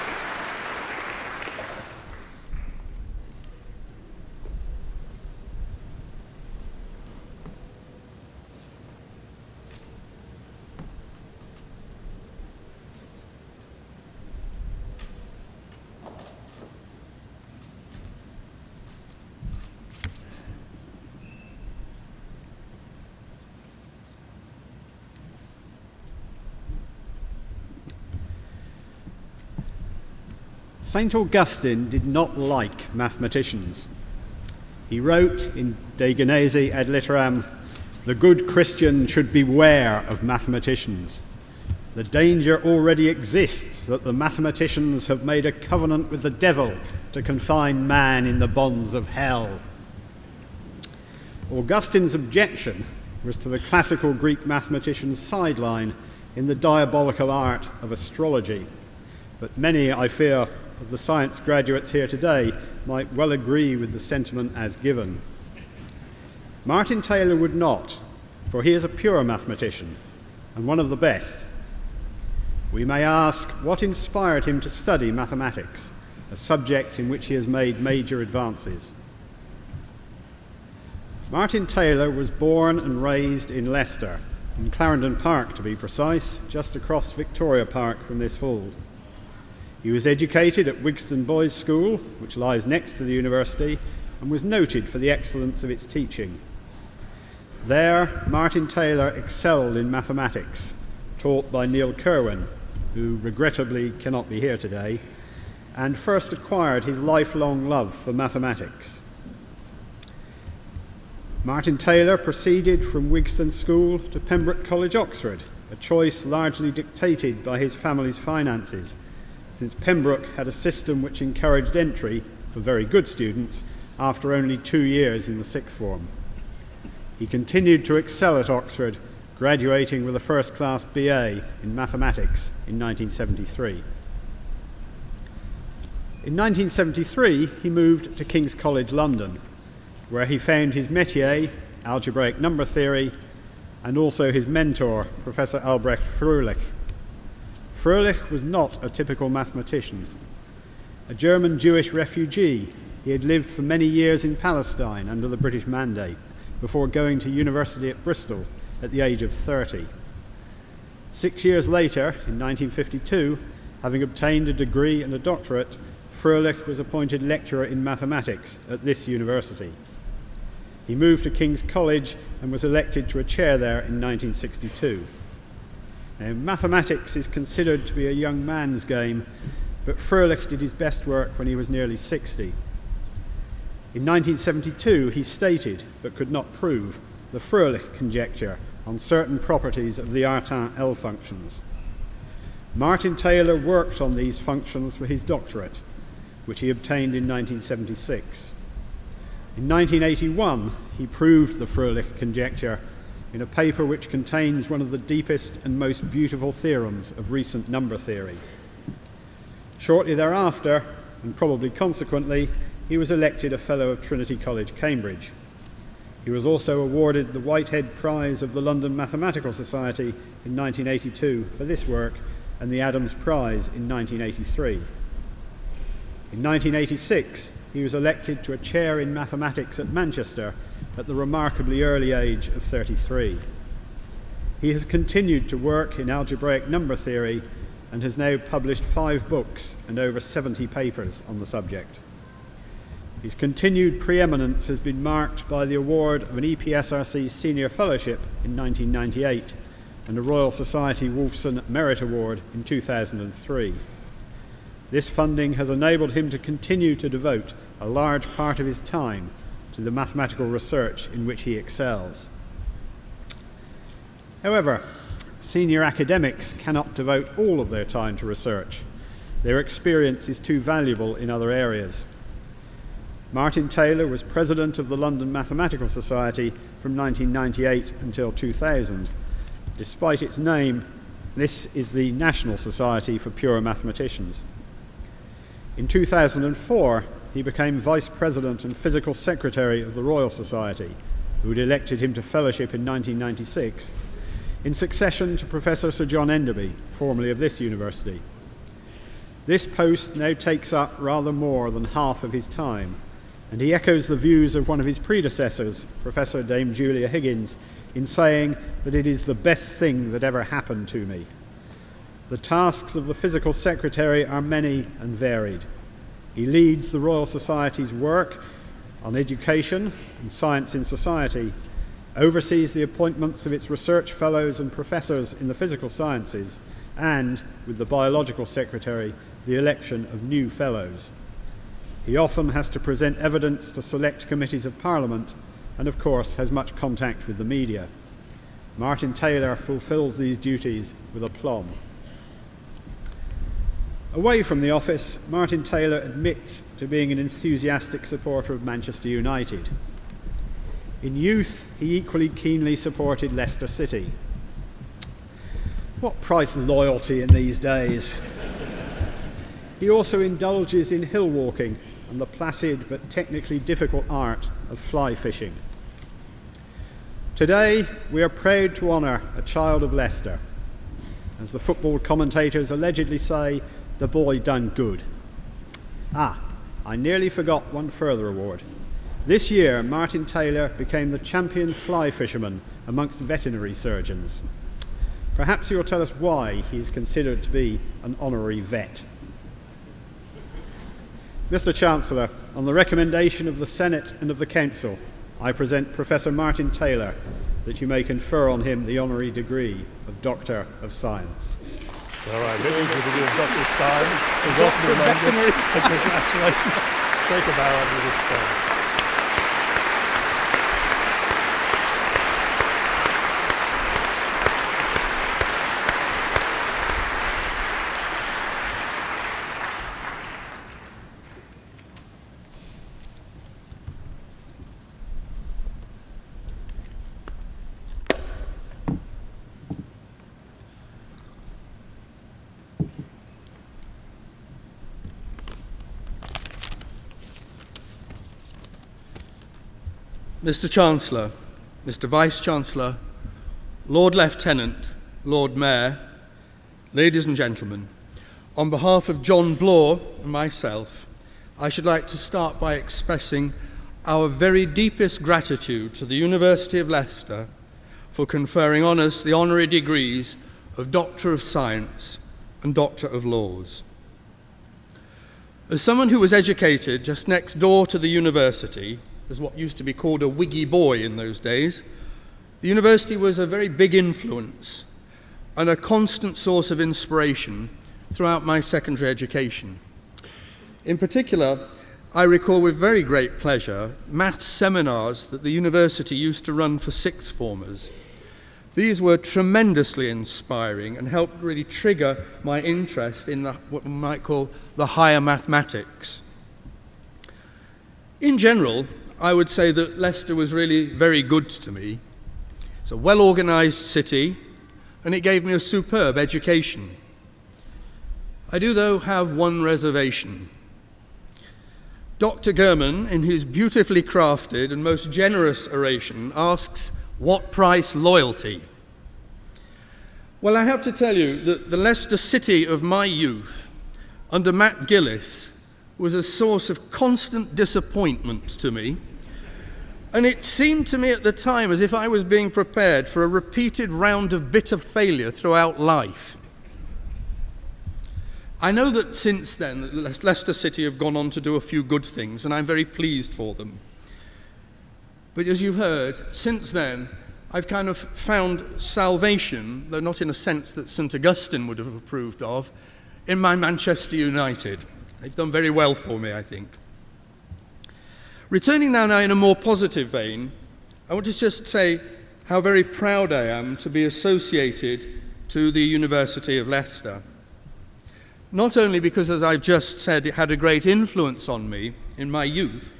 St. Augustine did not like mathematicians. He wrote in De Genesi ad Litteram, "The good Christian should beware of mathematicians. The danger already exists that the mathematicians have made a covenant with the devil to confine man in the bonds of hell. Augustine's objection was to the classical Greek mathematician's sideline in the diabolical art of astrology. But many, I fear, of the science graduates here today might well agree with the sentiment as given. Martin Taylor would not, for he is a pure mathematician and one of the best. We may ask what inspired him to study mathematics, a subject in which he has made major advances. Martin Taylor was born and raised in Leicester, in Clarendon Park to be precise, just across Victoria Park from this hall. He was educated at Wigston Boys' School, which lies next to the university, and was noted for the excellence of its teaching. There, Martin Taylor excelled in mathematics, taught by Neil Kirwan, who regrettably cannot be here today, and first acquired his lifelong love for mathematics. Martin Taylor proceeded from Wigston School to Pembroke College, Oxford, a choice largely dictated by his family's finances, since Pembroke had a system which encouraged entry for very good students after only 2 years in the sixth form. He continued to excel at Oxford, graduating with a first-class BA in mathematics in 1973. In 1973, he moved to King's College, London, where he found his métier, algebraic number theory, and also his mentor, Professor Albrecht Fröhlich. Fröhlich was not a typical mathematician. A German Jewish refugee, he had lived for many years in Palestine under the British Mandate before going to university at Bristol at the age of 30. 6 years later, in 1952, having obtained a degree and a doctorate, Fröhlich was appointed lecturer in mathematics at this university. He moved to King's College and was elected to a chair there in 1962. Now, mathematics is considered to be a young man's game, but Fröhlich did his best work when he was nearly 60. In 1972, he stated, but could not prove, the Fröhlich conjecture on certain properties of the Artin-L functions. Martin Taylor worked on these functions for his doctorate, which he obtained in 1976. In 1981, he proved the Fröhlich conjecture in a paper which contains one of the deepest and most beautiful theorems of recent number theory. Shortly thereafter, and probably consequently, he was elected a Fellow of Trinity College, Cambridge. He was also awarded the Whitehead Prize of the London Mathematical Society in 1982 for this work, and the Adams Prize in 1983. In 1986, he was elected to a chair in mathematics at Manchester at the remarkably early age of 33. He has continued to work in algebraic number theory and has now published 5 books and over 70 papers on the subject. His continued preeminence has been marked by the award of an EPSRC Senior Fellowship in 1998 and a Royal Society Wolfson Merit Award in 2003. This funding has enabled him to continue to devote a large part of his time to the mathematical research in which he excels. However, senior academics cannot devote all of their time to research. Their experience is too valuable in other areas. Martin Taylor was president of the London Mathematical Society from 1998 until 2000. Despite its name, this is the National Society for Pure Mathematicians. In 2004, he became Vice President and Physical Secretary of the Royal Society, who had elected him to fellowship in 1996, in succession to Professor Sir John Enderby, formerly of this university. This post now takes up rather more than half of his time, and he echoes the views of one of his predecessors, Professor Dame Julia Higgins, in saying that it is the best thing that ever happened to me. The tasks of the Physical Secretary are many and varied. He leads the Royal Society's work on education and science in society, oversees the appointments of its research fellows and professors in the physical sciences, and, with the Biological Secretary, the election of new fellows. He often has to present evidence to select committees of Parliament and, of course, has much contact with the media. Martin Taylor fulfills these duties with aplomb. Away from the office, Martin Taylor admits to being an enthusiastic supporter of Manchester United. In youth, he equally keenly supported Leicester City. What price loyalty in these days? He also indulges in hill walking and the placid but technically difficult art of fly fishing. Today, we are proud to honour a child of Leicester. As the football commentators allegedly say, the boy done good. I nearly forgot one further award. This year, Martin Taylor became the champion fly fisherman amongst veterinary surgeons. Perhaps you'll tell us why he is considered to be an honorary vet. Mr. Chancellor, on the recommendation of the Senate and of the Council, I present Professor Martin Taylor that you may confer on him the honorary degree of Doctor of Science. So I move the degree of Doctor of Science. Doctor of Veterinary Science. Congratulations. Take a bow under this point. Mr. Chancellor, Mr. Vice-Chancellor, Lord Lieutenant, Lord Mayor, ladies and gentlemen, on behalf of John Bloor and myself, I should like to start by expressing our very deepest gratitude to the University of Leicester for conferring on us the honorary degrees of Doctor of Science and Doctor of Laws. As someone who was educated just next door to the university, as what used to be called a wiggy boy in those days, the university was a very big influence and a constant source of inspiration throughout my secondary education. In particular, I recall with very great pleasure maths seminars that the university used to run for sixth formers. These were tremendously inspiring and helped really trigger my interest in what we might call the higher mathematics. In general, I would say that Leicester was really very good to me. It's a well-organised city, and it gave me a superb education. I do, though, have one reservation. Dr. Gurman, in his beautifully crafted and most generous oration, asks, what price loyalty? Well, I have to tell you that the Leicester City of my youth, under Matt Gillis, was a source of constant disappointment to me. And it seemed to me at the time as if I was being prepared for a repeated round of bitter failure throughout life. I know that since then, Leicester City have gone on to do a few good things, and I'm very pleased for them. But as you've heard, since then, I've kind of found salvation, though not in a sense that St. Augustine would have approved of, in my Manchester United. They've done very well for me, I think. Returning now in a more positive vein, I want to just say how very proud I am to be associated to the University of Leicester. Not only because, as I've just said, it had a great influence on me in my youth,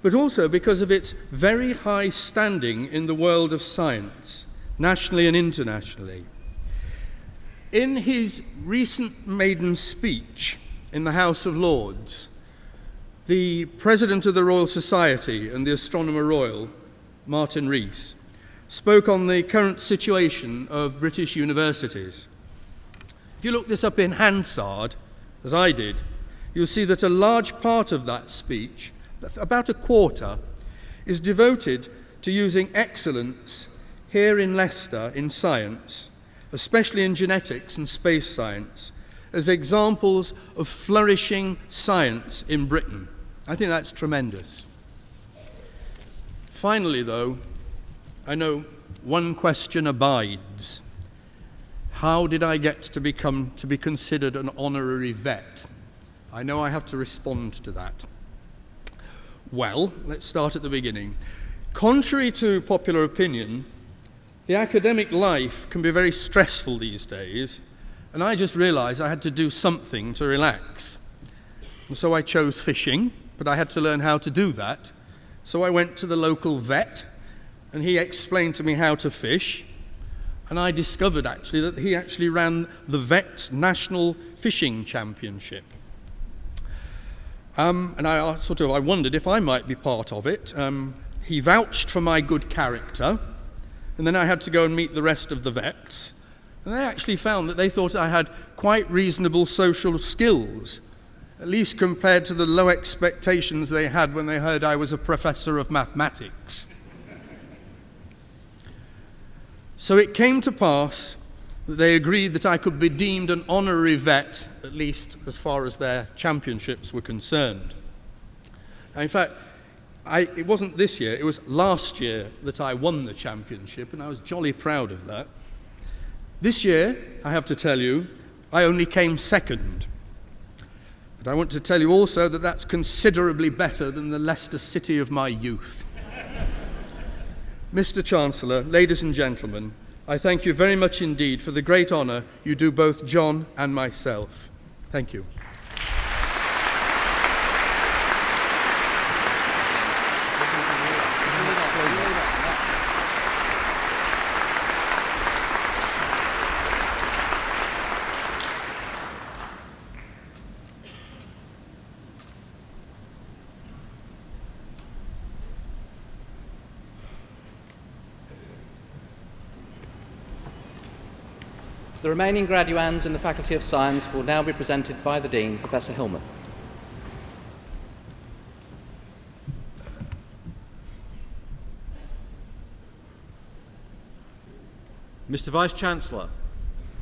but also because of its very high standing in the world of science, nationally and internationally. In his recent maiden speech in the House of Lords, the President of the Royal Society and the Astronomer Royal, Martin Rees, spoke on the current situation of British universities. If you look this up in Hansard, as I did, you'll see that a large part of that speech, about a quarter, is devoted to using excellence here in Leicester in science, especially in genetics and space science, as examples of flourishing science in Britain. I think that's tremendous. Finally, though, I know one question abides. How did I get to be considered an honorary vet? I know I have to respond to that. Well, let's start at the beginning. Contrary to popular opinion, The academic life can be very stressful these days, and I just realised I had to do something to relax. And so I chose fishing, but I had to learn how to do that. So I went to the local vet, and he explained to me how to fish. And I discovered actually that he actually ran the vet's National Fishing Championship. And I wondered if I might be part of it. He vouched for my good character, and then I had to go and meet the rest of the vets. And they actually found that they thought I had quite reasonable social skills, at least compared to the low expectations they had when they heard I was a professor of mathematics. So it came to pass that they agreed that I could be deemed an honorary vet, at least as far as their championships were concerned. Now, in fact, it wasn't this year, it was last year that I won the championship, and I was jolly proud of that. This year, I have to tell you, I only came second. But I want to tell you also that that's considerably better than the Leicester City of my youth. Mr. Chancellor, ladies and gentlemen, I thank you very much indeed for the great honour you do both John and myself. Thank you. The remaining graduands in the Faculty of Science will now be presented by the Dean, Professor Hillman. Mr. Vice-Chancellor,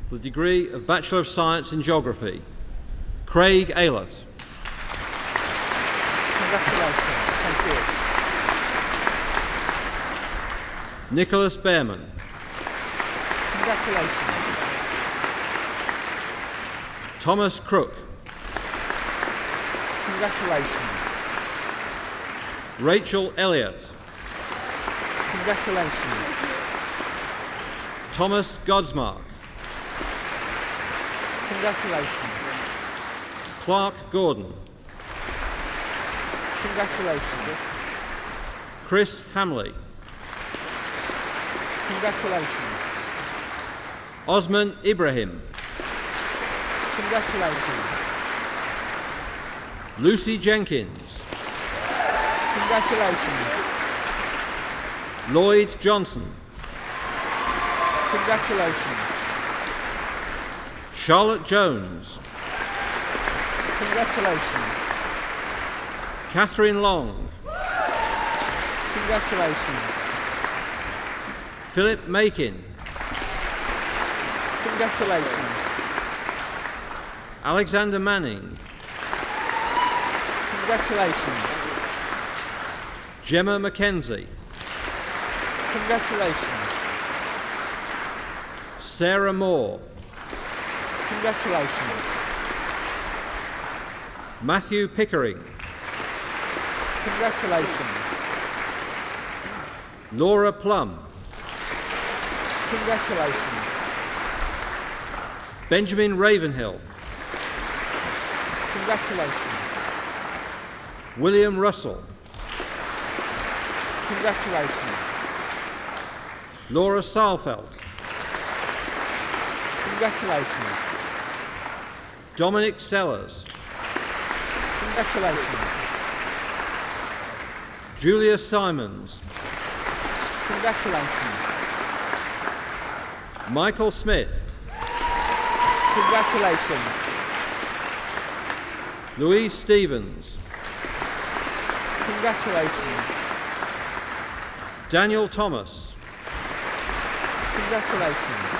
for the degree of Bachelor of Science in Geography, Craig Aylett. Congratulations. Thank you. Nicholas Behrman. Congratulations. Thomas Crook. Congratulations. Rachel Elliott. Congratulations. Thomas Godsmark. Congratulations. Clark Gordon. Congratulations. Chris Hamley. Congratulations. Osman Ibrahim. Congratulations. Lucy Jenkins. Congratulations. Lloyd Johnson. Congratulations. Charlotte Jones. Congratulations. Catherine Long. Congratulations. Philip Makin. Congratulations. Alexander Manning. Congratulations. Gemma Mackenzie. Congratulations. Sarah Moore. Congratulations. Matthew Pickering. Congratulations. Laura Plum. Congratulations. Benjamin Ravenhill. Congratulations. William Russell. Congratulations. Laura Saalfeld. Congratulations. Dominic Sellers. Congratulations. Julia Simons. Congratulations. Michael Smith. Congratulations. Louise Stevens. Congratulations. Daniel Thomas. Congratulations.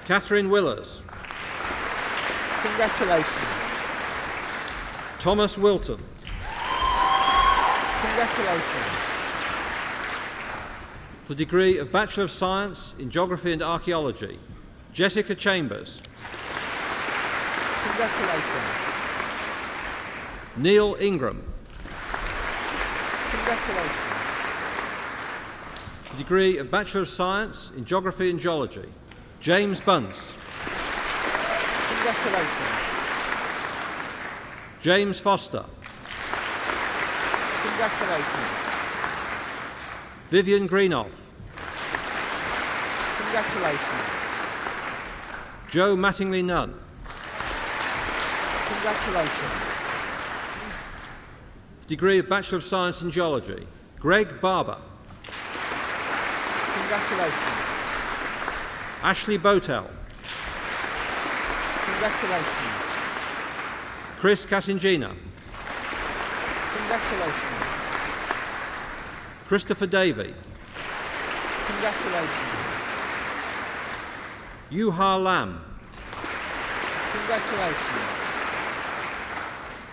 Catherine Willers. Congratulations. Thomas Wilton. Congratulations. For the degree of Bachelor of Science in Geography and Archaeology, Jessica Chambers. Congratulations. Neil Ingram. Congratulations. For the degree of Bachelor of Science in Geography and Geology, James Bunce. Congratulations. James Foster. Congratulations. Vivian Greenoff. Congratulations. Joe Mattingly Nunn. Congratulations. For the degree of Bachelor of Science in Geology, Greg Barber. Congratulations. Ashley Botel. Congratulations. Chris Casingina. Congratulations. Christopher Davey. Congratulations. Yuha Lam. Congratulations.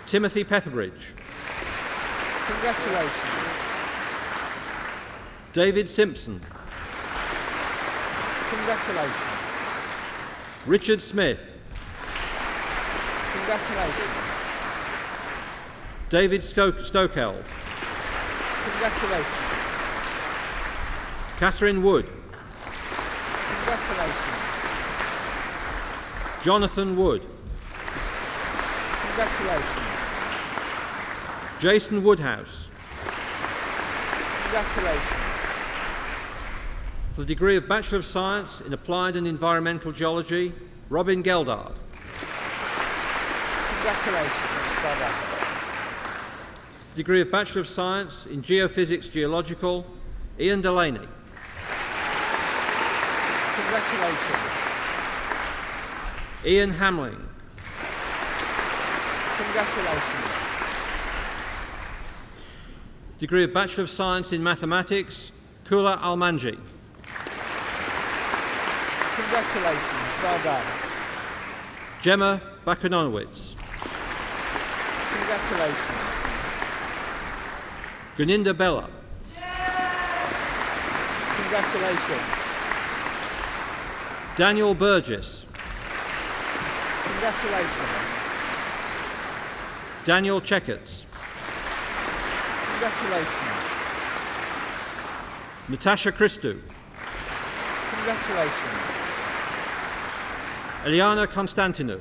Timothy Petherbridge. Congratulations. David Simpson. Congratulations. Richard Smith. Congratulations. David Stokell. Congratulations. Catherine Wood. Congratulations. Jonathan Wood. Congratulations. Jason Woodhouse. Congratulations. For the degree of Bachelor of Science in Applied and Environmental Geology, Robin Geldard. Congratulations. Well done. For the degree of Bachelor of Science in Geophysics Geological, Ian Delaney. Congratulations. Ian Hamling. Congratulations. For the degree of Bachelor of Science in Mathematics, Kula Almanji. Congratulations. Well done. Gemma Bakunowicz. Congratulations. Guninda Bella. Congratulations. Daniel Burgess. Congratulations. Daniel Checkerts. Congratulations. Natasha Christou. Congratulations. Eliana Constantinou.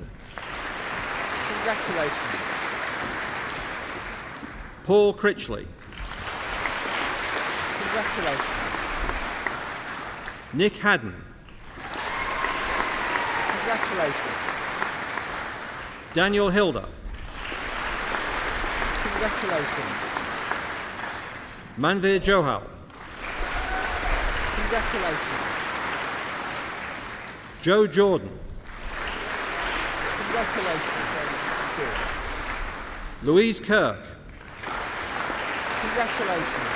Congratulations. Paul Critchley. Congratulations. Nick Haddon. Congratulations. Daniel Hilda. Congratulations. Manvir Johal. Congratulations. Joe Jordan. Congratulations. Good. Louise Kirk. Congratulations.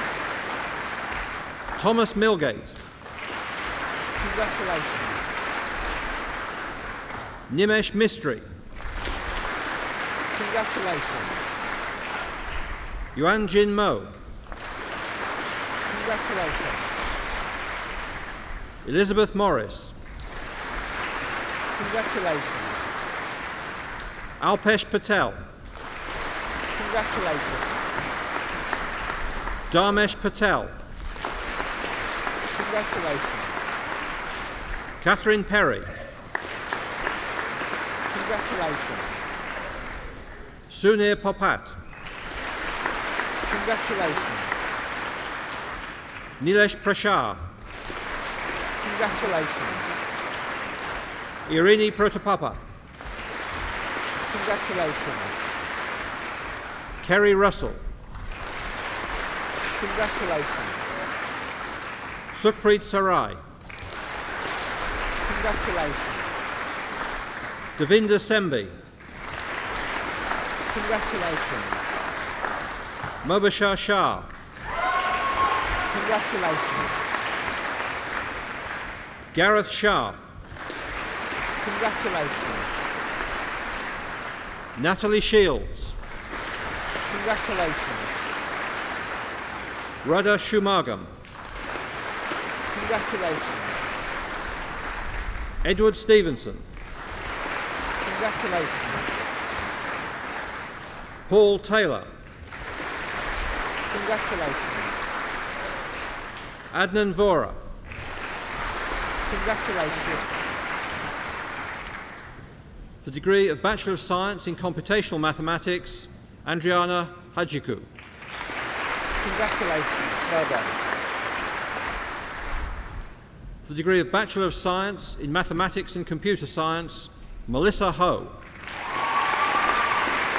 Thomas Milgate. Congratulations. Nimesh Mistry. Congratulations. Yuan Jin Mo. Congratulations. Elizabeth Morris. Congratulations. Alpesh Patel. Congratulations. Dharmesh Patel. Congratulations. Catherine Perry. Congratulations. Sunir Popat. Congratulations. Nilesh Prashar. Congratulations. Irini Protopapa. Congratulations. Kerry Russell. Congratulations. Sukhpreet Sarai. Congratulations. Devinder Sembi. Congratulations. Mobashar Shah. Congratulations. Gareth Shah. Congratulations. Natalie Shields. Congratulations. Radha Shumagam. Congratulations. Edward Stevenson. Congratulations. Paul Taylor. Congratulations. Adnan Vora. Congratulations. For the degree of Bachelor of Science in Computational Mathematics, Andriana Hajiku. Congratulations. Well done. For the degree of Bachelor of Science in Mathematics and Computer Science, Melissa Ho.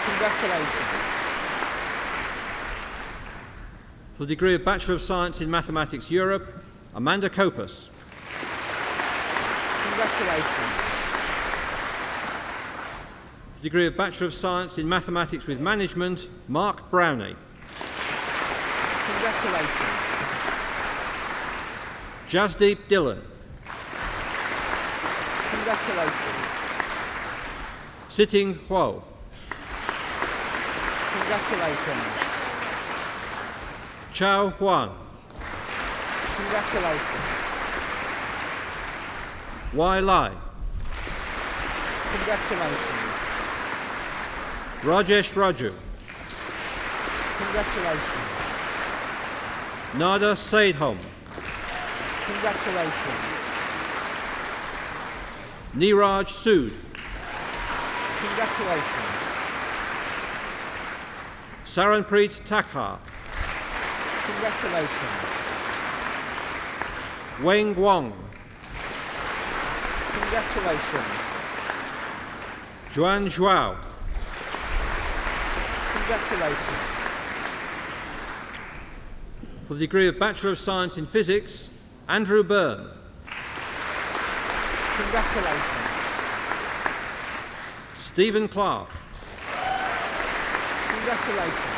Congratulations. For the degree of Bachelor of Science in Mathematics Europe, Amanda Kopus. Congratulations. For the degree of Bachelor of Science in Mathematics with Management, Mark Brownie. Congratulations. Jasdeep Dillon. Congratulations. Sitting Huo. Congratulations. Chao Huan. Congratulations. Wai Lai. Congratulations. Rajesh Raju. Congratulations. Nada Saidhom. Congratulations. Niraj Sood. Congratulations. Saranpreet Takhar. Congratulations. Weng Wong. Congratulations. Juan Zhuao. Congratulations. For the degree of Bachelor of Science in Physics, Andrew Byrne. Congratulations. Stephen Clark. Congratulations.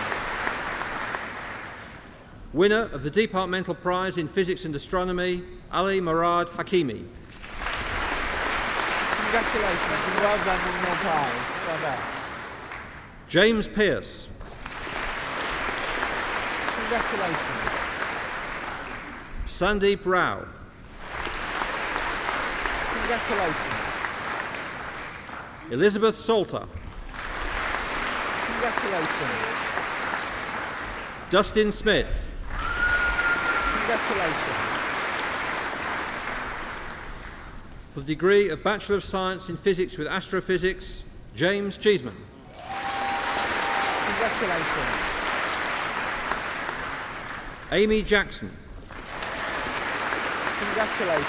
Winner of the Departmental Prize in Physics and Astronomy, Ali Murad Hakimi. Congratulations and well done with your prize. Well done. James Pearce. Congratulations. Sandeep Rao. Congratulations. Elizabeth Salter. Congratulations. Dustin Smith. Congratulations. For the degree of Bachelor of Science in Physics with Astrophysics, James Cheeseman. Congratulations. Amy Jackson. Congratulations.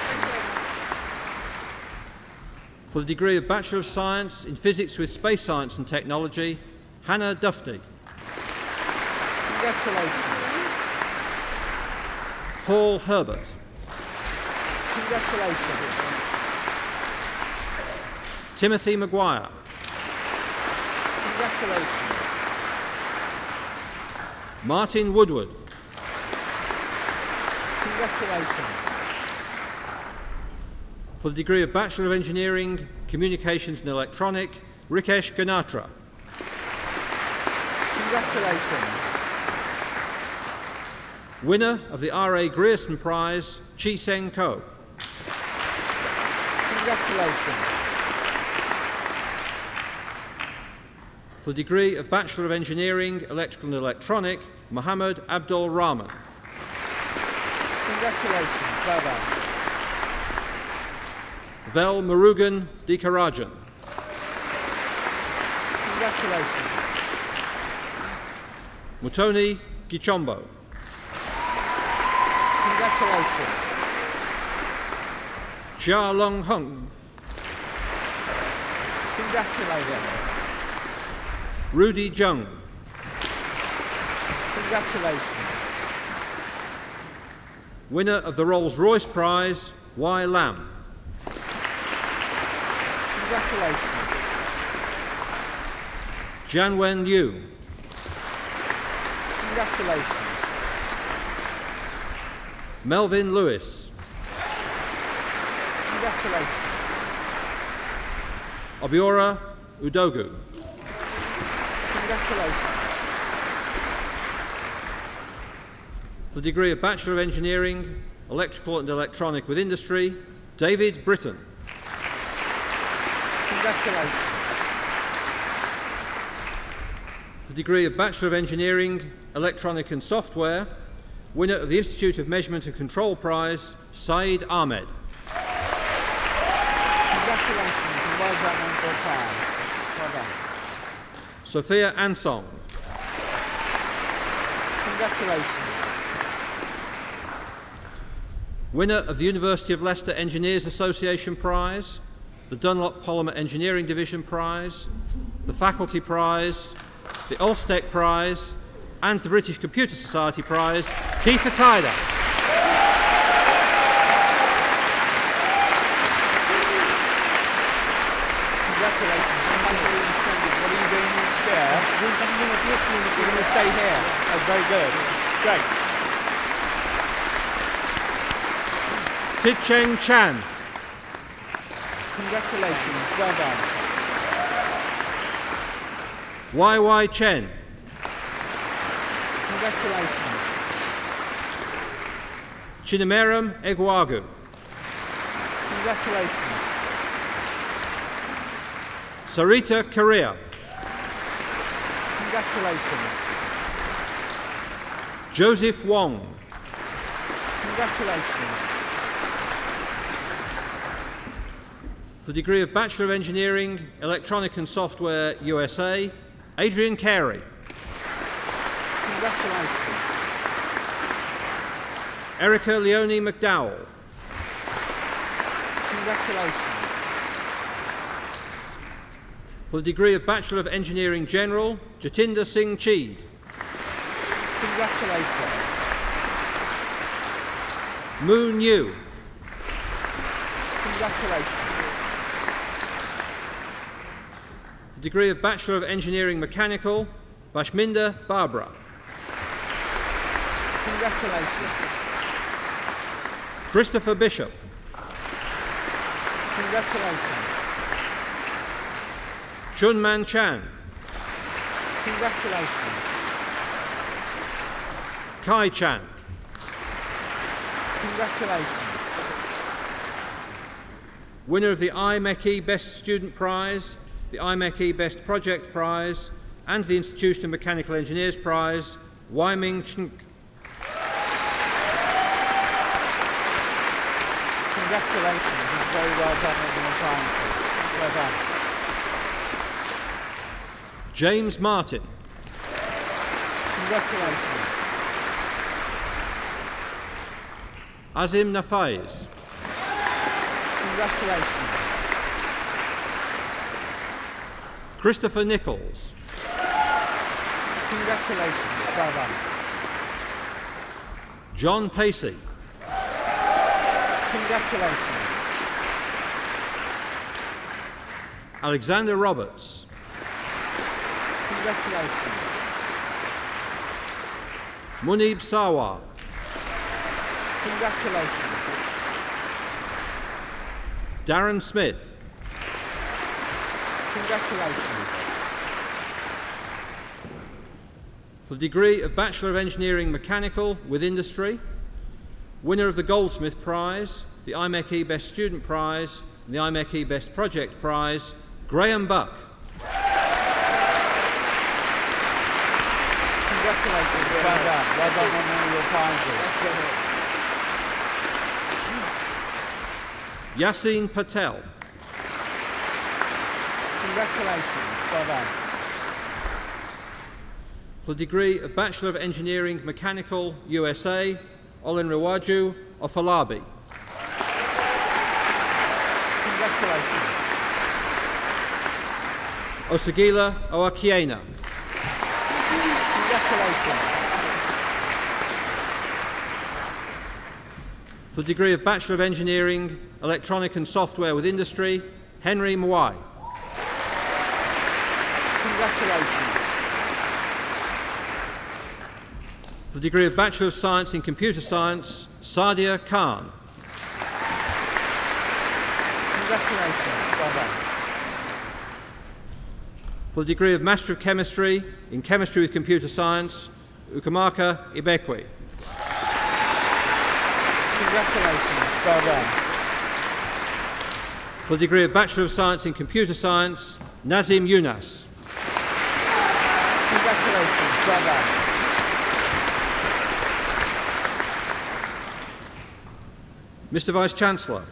For the degree of Bachelor of Science in Physics with Space Science and Technology, Hannah Dufty. Congratulations. Paul Herbert. Congratulations. Timothy Maguire. Congratulations. Martin Woodward. Congratulations. For the degree of Bachelor of Engineering, Communications and Electronic, Rikesh Ganatra. Congratulations. Winner of the R.A. Grierson Prize, Chi Seng Ko. Congratulations. For the degree of Bachelor of Engineering, Electrical and Electronic, Mohammed Abdul Rahman. Congratulations. Well done. Vel Murugan Dikarajan. Congratulations. Mutoni Gichombo. Congratulations. Chia Long Hung. Congratulations. Rudy Jung. Congratulations. Winner of the Rolls-Royce Prize, Y Lam. Congratulations. Jianwen Liu. Congratulations. Melvin Lewis. Congratulations. Obiora Udogu. Congratulations. For the degree of Bachelor of Engineering, Electrical and Electronic with Industry, David Britton. Congratulations. For the degree of Bachelor of Engineering, Electronic and Software, Winner of the Institute of Measurement and Control Prize, Saeed Ahmed. Congratulations and well done on your prize. Well done. Sophia Ansong. Congratulations. Winner of the University of Leicester Engineers Association Prize, the Dunlop Polymer Engineering Division Prize, the Faculty Prize, the Ulstec Prize, and the British Computer Society Prize, Keith Atida. Congratulations. What are you doing next year? You're going to stay here. Oh, very good. Great. Ticheng Chan. Congratulations. Well done. YY Chen. Congratulations. Chinameram Egwagu. Congratulations. Sarita Korea. Congratulations. Joseph Wong. Congratulations. For the degree of Bachelor of Engineering, Electronic and Software, USA, Adrian Carey. Congratulations. Erica Leonie McDowell. Congratulations. For the degree of Bachelor of Engineering General, Jatinder Singh Cheed. Congratulations. Moon Yu. Congratulations. For the degree of Bachelor of Engineering Mechanical, Bashminder Barbara. Congratulations. Christopher Bishop. Congratulations. Chunman Chan. Congratulations. Kai Chan. Congratulations. Winner of the IMechE Best Student Prize, the IMechE Best Project Prize, and the Institution of Mechanical Engineers Prize, Wai-Ming Chink. Congratulations. It's very well done on your time. Well done. James Martin. Congratulations. Azim Nafaiz. Congratulations. Christopher Nichols. Congratulations. Well done. John Pacey. Congratulations. Alexander Roberts. Congratulations. Munib Sawar. Congratulations. Darren Smith. Congratulations. For the degree of Bachelor of Engineering Mechanical with Industry, winner of the Goldsmith Prize, the IMechE Best Student Prize, and the IMechE Best Project Prize, Graham Buck. Congratulations. Well done. Well done on all your prizes. Yassine Patel. Congratulations. Well done. For the degree of Bachelor of Engineering Mechanical, USA, Olenrewaju Ofalabi. Congratulations. Osagila Oakiena. Congratulations. For the degree of Bachelor of Engineering, Electronic and Software with Industry, Henry Mwai. Congratulations. For the degree of Bachelor of Science in Computer Science, Sadia Khan. Congratulations. Well done. For the degree of Master of Chemistry in Chemistry with Computer Science, Ukamaka Ibekwe. Congratulations. Well done. For the degree of Bachelor of Science in Computer Science, Nazim Yunas. Congratulations. Well done. Mr Vice-Chancellor,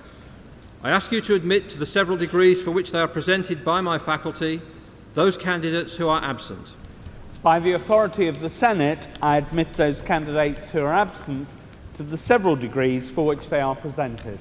I ask you to admit to the several degrees for which they are presented by my faculty those candidates who are absent. By the authority of the Senate, I admit those candidates who are absent to the several degrees for which they are presented.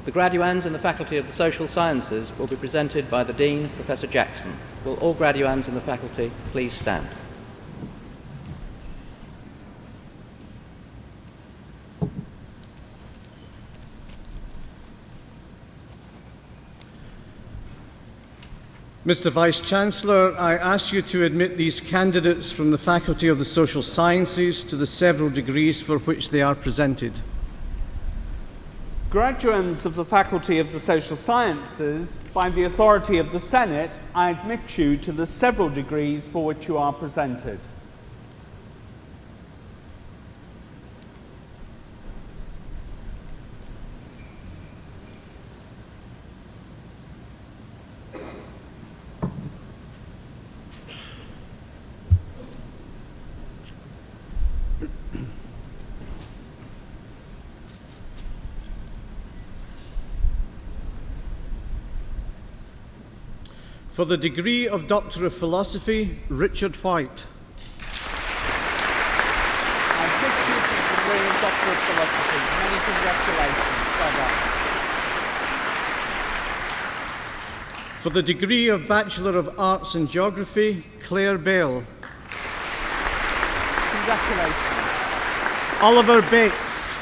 The graduands in the Faculty of the Social Sciences will be presented by the Dean, Professor Jackson. Will all graduands in the faculty please stand? Mr Vice-Chancellor, I ask you to admit these candidates from the Faculty of the Social Sciences to the several degrees for which they are presented. Graduands of the Faculty of the Social Sciences, by the authority of the Senate, I admit you to the several degrees for which you are presented. For the degree of Doctor of Philosophy, Richard White. I admit you to the degree of Doctor of Philosophy. Many congratulations. Well done. For the degree of Bachelor of Arts in Geography, Claire Bale. Congratulations. Oliver Bates.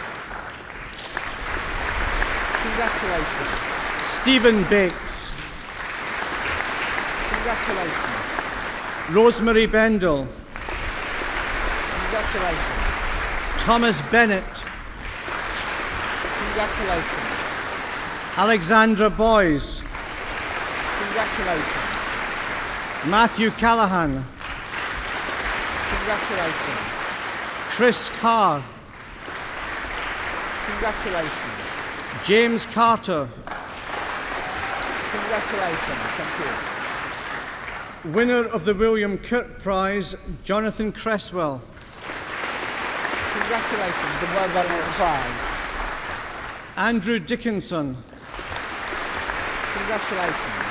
Congratulations. Stephen Bates. Congratulations. Rosemary Bendel. Congratulations. Thomas Bennett. Congratulations. Alexandra Boys. Congratulations. Matthew Callahan. Congratulations. Chris Carr. Congratulations. James Carter. Congratulations. Thank you. Winner of the William Kirk Prize, Jonathan Cresswell. Congratulations and well done on the prize. Andrew Dickinson. Congratulations.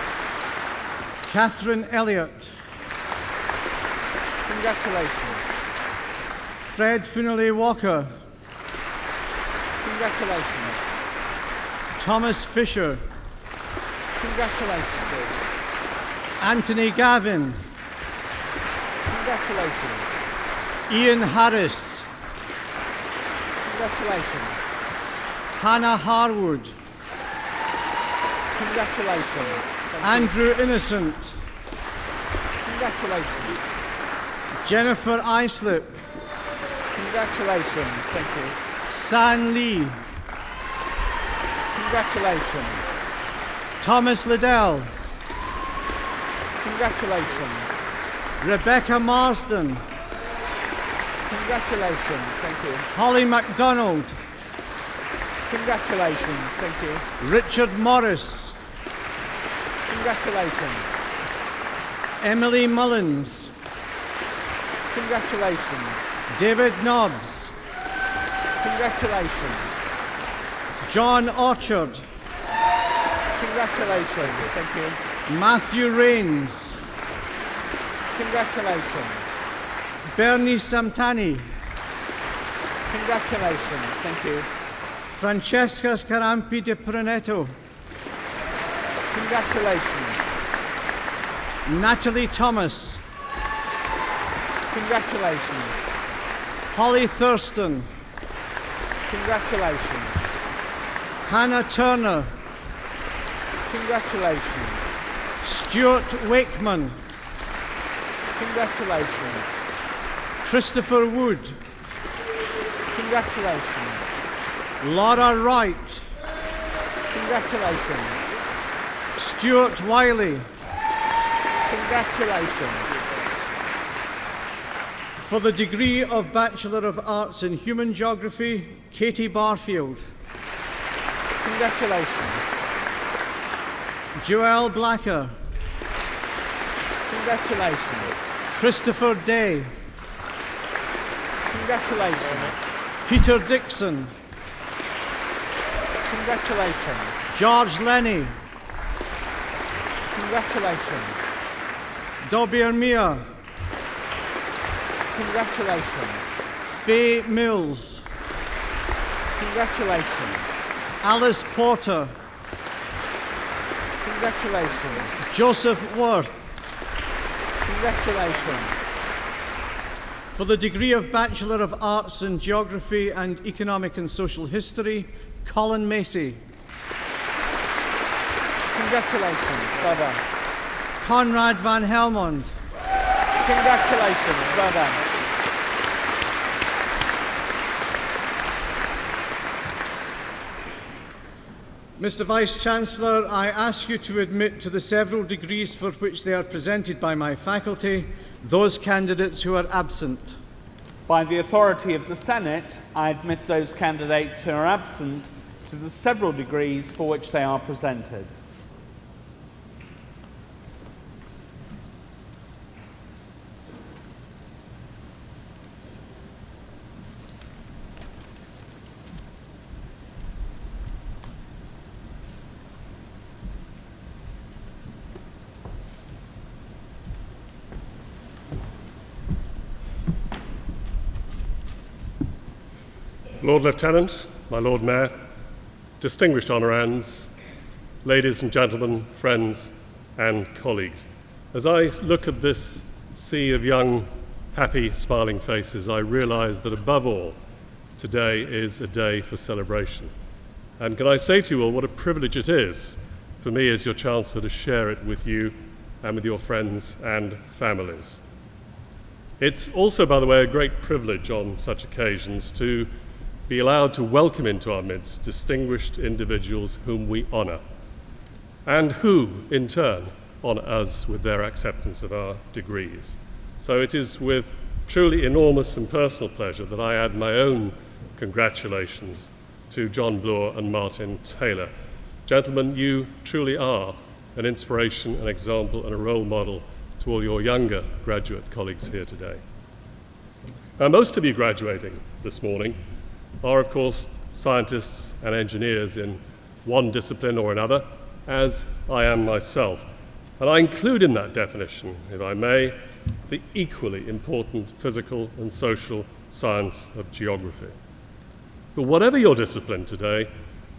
Catherine Elliott. Congratulations. Fred Finlay Walker. Congratulations. Thomas Fisher. Congratulations. Anthony Gavin. Congratulations. Ian Harris. Congratulations. Hannah Harwood. Congratulations. Thank Andrew Innocent. you. Congratulations. Jennifer Islip. Congratulations. Thank you. San Lee. Congratulations. Thomas Liddell. Congratulations. Rebecca Marsden. Congratulations. Thank you. Holly MacDonald. Congratulations. Thank you. Richard Morris. Congratulations. Emily Mullins. Congratulations. David Nobbs. Congratulations. John Orchard. Congratulations. Thank you. Matthew Rains. Congratulations. Bernie Samtani. Congratulations. Thank you. Francesca Scarampi de Prunetto. Congratulations. Natalie Thomas. Congratulations. Holly Thurston. Congratulations. Hannah Turner. Congratulations. Stuart Wakeman. Congratulations. Christopher Wood. Congratulations. Laura Wright. Congratulations. Stuart Wiley. Congratulations. For the degree of Bachelor of Arts in Human Geography, Katie Barfield. Congratulations. Joelle Blacker. Congratulations. Christopher Day, Congratulations. Peter Dixon, Congratulations. George Lenny, Congratulations. Dobir Mia, Congratulations. Faye Mills, Congratulations. Alice Porter, Congratulations. Joseph Worth. Congratulations. For the degree of Bachelor of Arts in Geography and Economic and Social History, Colin Macy. Congratulations. Well done. Conrad van Helmond, Congratulations. Well done. Mr. Vice-Chancellor, I ask you to admit to the several degrees for which they are presented by my faculty those candidates who are absent. By the authority of the Senate, I admit those candidates who are absent to the several degrees for which they are presented. Lord Lieutenant, my Lord Mayor, distinguished honorands, ladies and gentlemen, friends and colleagues. As I look at this sea of young, happy, smiling faces, I realise that above all, today is a day for celebration. And can I say to you all what a privilege it is for me as your Chancellor to share it with you and with your friends and families. It's also, by the way, a great privilege on such occasions to be allowed to welcome into our midst distinguished individuals whom we honour, and who, in turn, honour us with their acceptance of our degrees. So it is with truly enormous and personal pleasure that I add my own congratulations to John Bloor and Martin Taylor. Gentlemen, you truly are an inspiration, an example, and a role model to all your younger graduate colleagues here today. Now, most of you graduating this morning are, of course, scientists and engineers in one discipline or another, as I am myself. And I include in that definition, if I may, the equally important physical and social science of geography. But whatever your discipline today,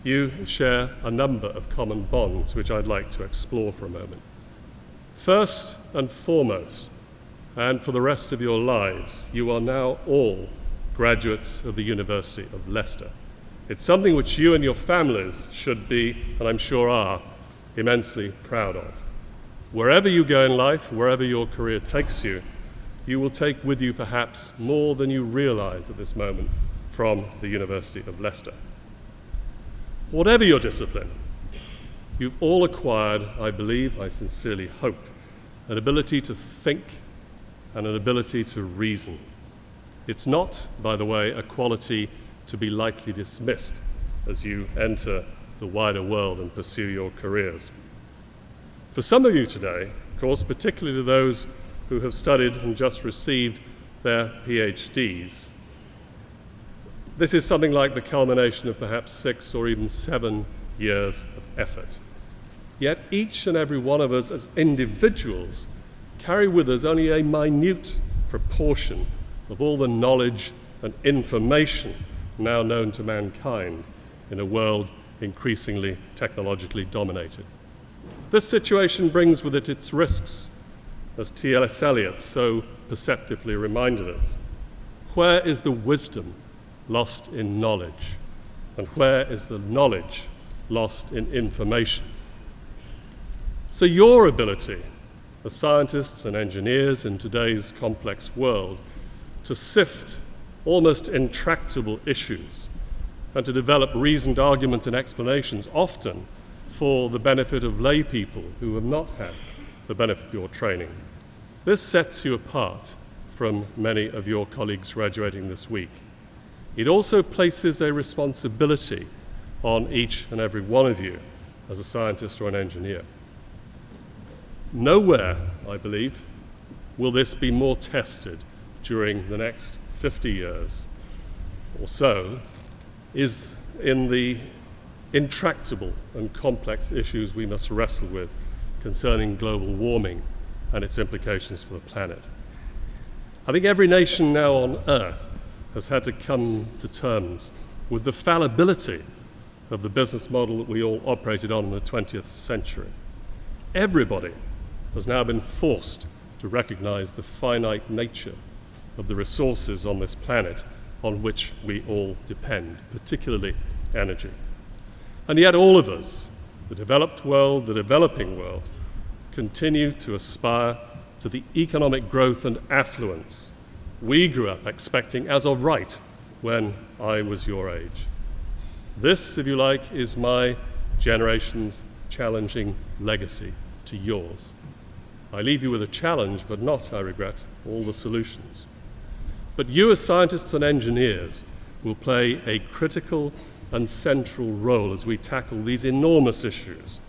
you share a number of common bonds which I'd like to explore for a moment. First and foremost, and for the rest of your lives, you are now all graduates of the University of Leicester. It's something which you and your families should be, and I'm sure are, immensely proud of. Wherever you go in life, wherever your career takes you, you will take with you perhaps more than you realise at this moment from the University of Leicester. Whatever your discipline, you've all acquired, I believe, I sincerely hope, an ability to think and an ability to reason. It's not, by the way, a quality to be lightly dismissed as you enter the wider world and pursue your careers. For some of you today, of course, particularly those who have studied and just received their PhDs, this is something like the culmination of perhaps 6 or even 7 years of effort. Yet each and every one of us as individuals carry with us only a minute proportion of all the knowledge and information now known to mankind in a world increasingly technologically dominated. This situation brings with it its risks, as T.S. Eliot so perceptively reminded us. Where is the wisdom lost in knowledge? And where is the knowledge lost in information? So your ability as scientists and engineers in today's complex world to sift almost intractable issues and to develop reasoned argument and explanations, often for the benefit of lay people who have not had the benefit of your training. This sets you apart from many of your colleagues graduating this week. It also places a responsibility on each and every one of you as a scientist or an engineer. Nowhere, I believe, will this be more tested during the next 50 years or so is in the intractable and complex issues we must wrestle with concerning global warming and its implications for the planet. I think every nation now on Earth has had to come to terms with the fallibility of the business model that we all operated on in the 20th century. Everybody has now been forced to recognize the finite nature of the resources on this planet on which we all depend, particularly energy. And yet all of us, the developed world, the developing world, continue to aspire to the economic growth and affluence we grew up expecting as of right when I was your age. This, if you like, is my generation's challenging legacy to yours. I leave you with a challenge, but not, I regret, all the solutions. But you as scientists and engineers will play a critical and central role as we tackle these enormous issues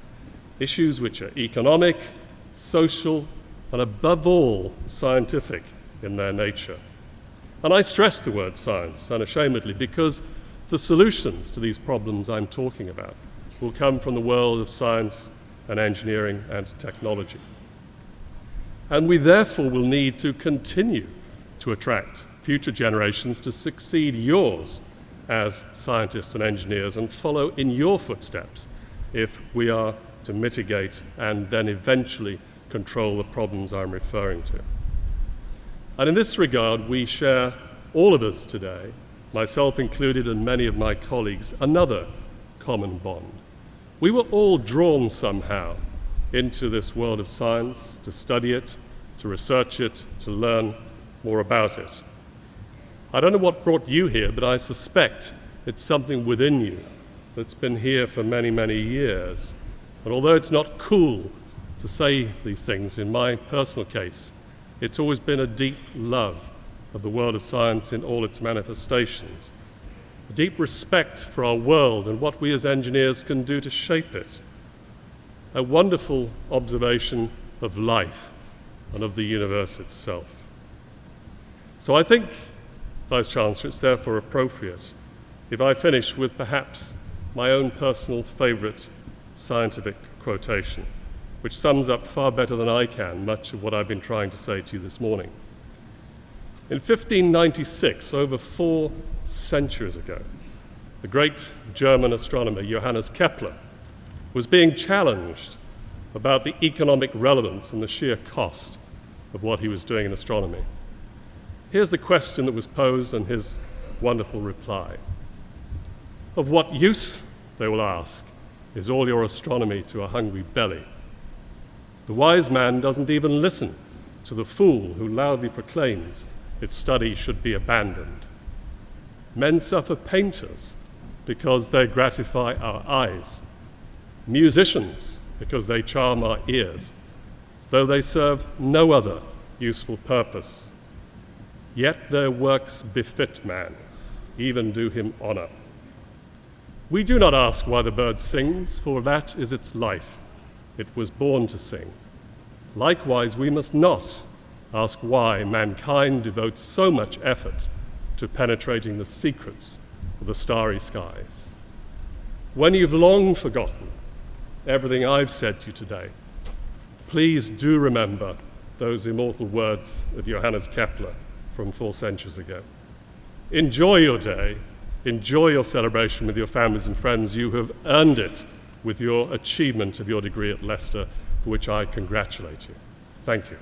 which are economic, social, and above all, scientific in their nature. And I stress the word science unashamedly because the solutions to these problems I'm talking about will come from the world of science and engineering and technology. And we therefore will need to continue to attract future generations to succeed yours as scientists and engineers and follow in your footsteps if we are to mitigate and then eventually control the problems I'm referring to. And in this regard, we share, all of us today, myself included and many of my colleagues, another common bond. We were all drawn somehow into this world of science, to study it, to research it, to learn more about it. I don't know what brought you here, but I suspect it's something within you that's been here for many, many years. And although it's not cool to say these things, in my personal case, it's always been a deep love of the world of science in all its manifestations, a deep respect for our world and what we as engineers can do to shape it, a wonderful observation of life and of the universe itself. So I think, Vice-Chancellor, it's therefore appropriate if I finish with perhaps my own personal favourite scientific quotation, which sums up far better than I can much of what I've been trying to say to you this morning. In 1596, over 4 centuries ago, the great German astronomer Johannes Kepler was being challenged about the economic relevance and the sheer cost of what he was doing in astronomy. Here's the question that was posed and his wonderful reply. Of what use, they will ask, is all your astronomy to a hungry belly? The wise man doesn't even listen to the fool who loudly proclaims its study should be abandoned. Men suffer painters because they gratify our eyes, musicians because they charm our ears, though they serve no other useful purpose. Yet their works befit man, even do him honor. We do not ask why the bird sings, for that is its life. It was born to sing. Likewise, we must not ask why mankind devotes so much effort to penetrating the secrets of the starry skies. When you've long forgotten everything I've said to you today, please do remember those immortal words of Johannes Kepler from 4 centuries ago. Enjoy your day, enjoy your celebration with your families and friends. You have earned it with your achievement of your degree at Leicester, for which I congratulate you. Thank you.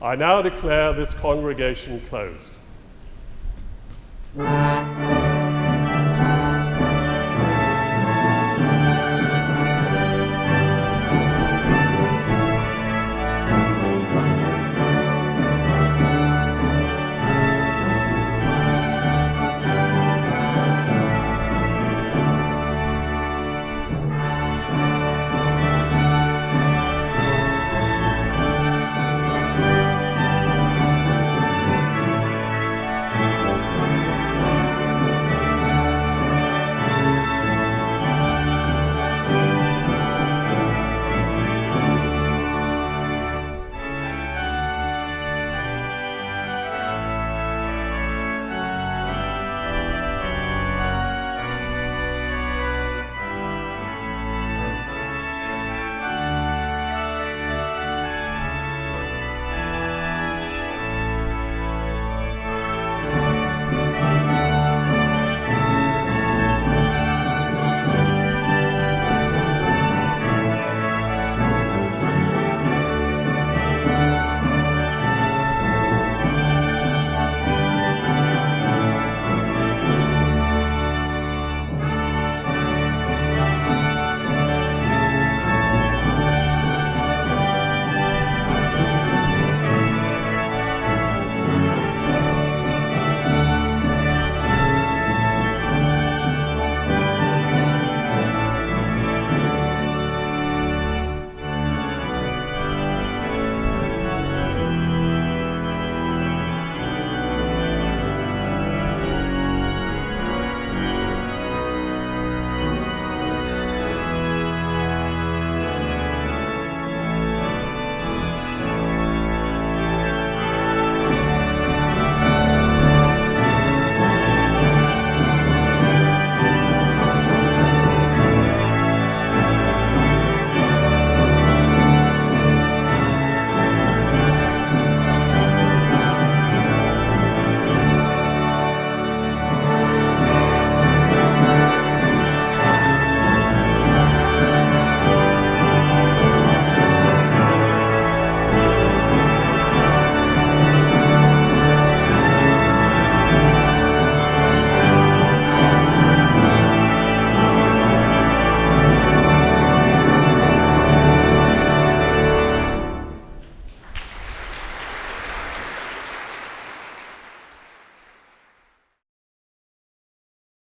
I now declare this congregation closed.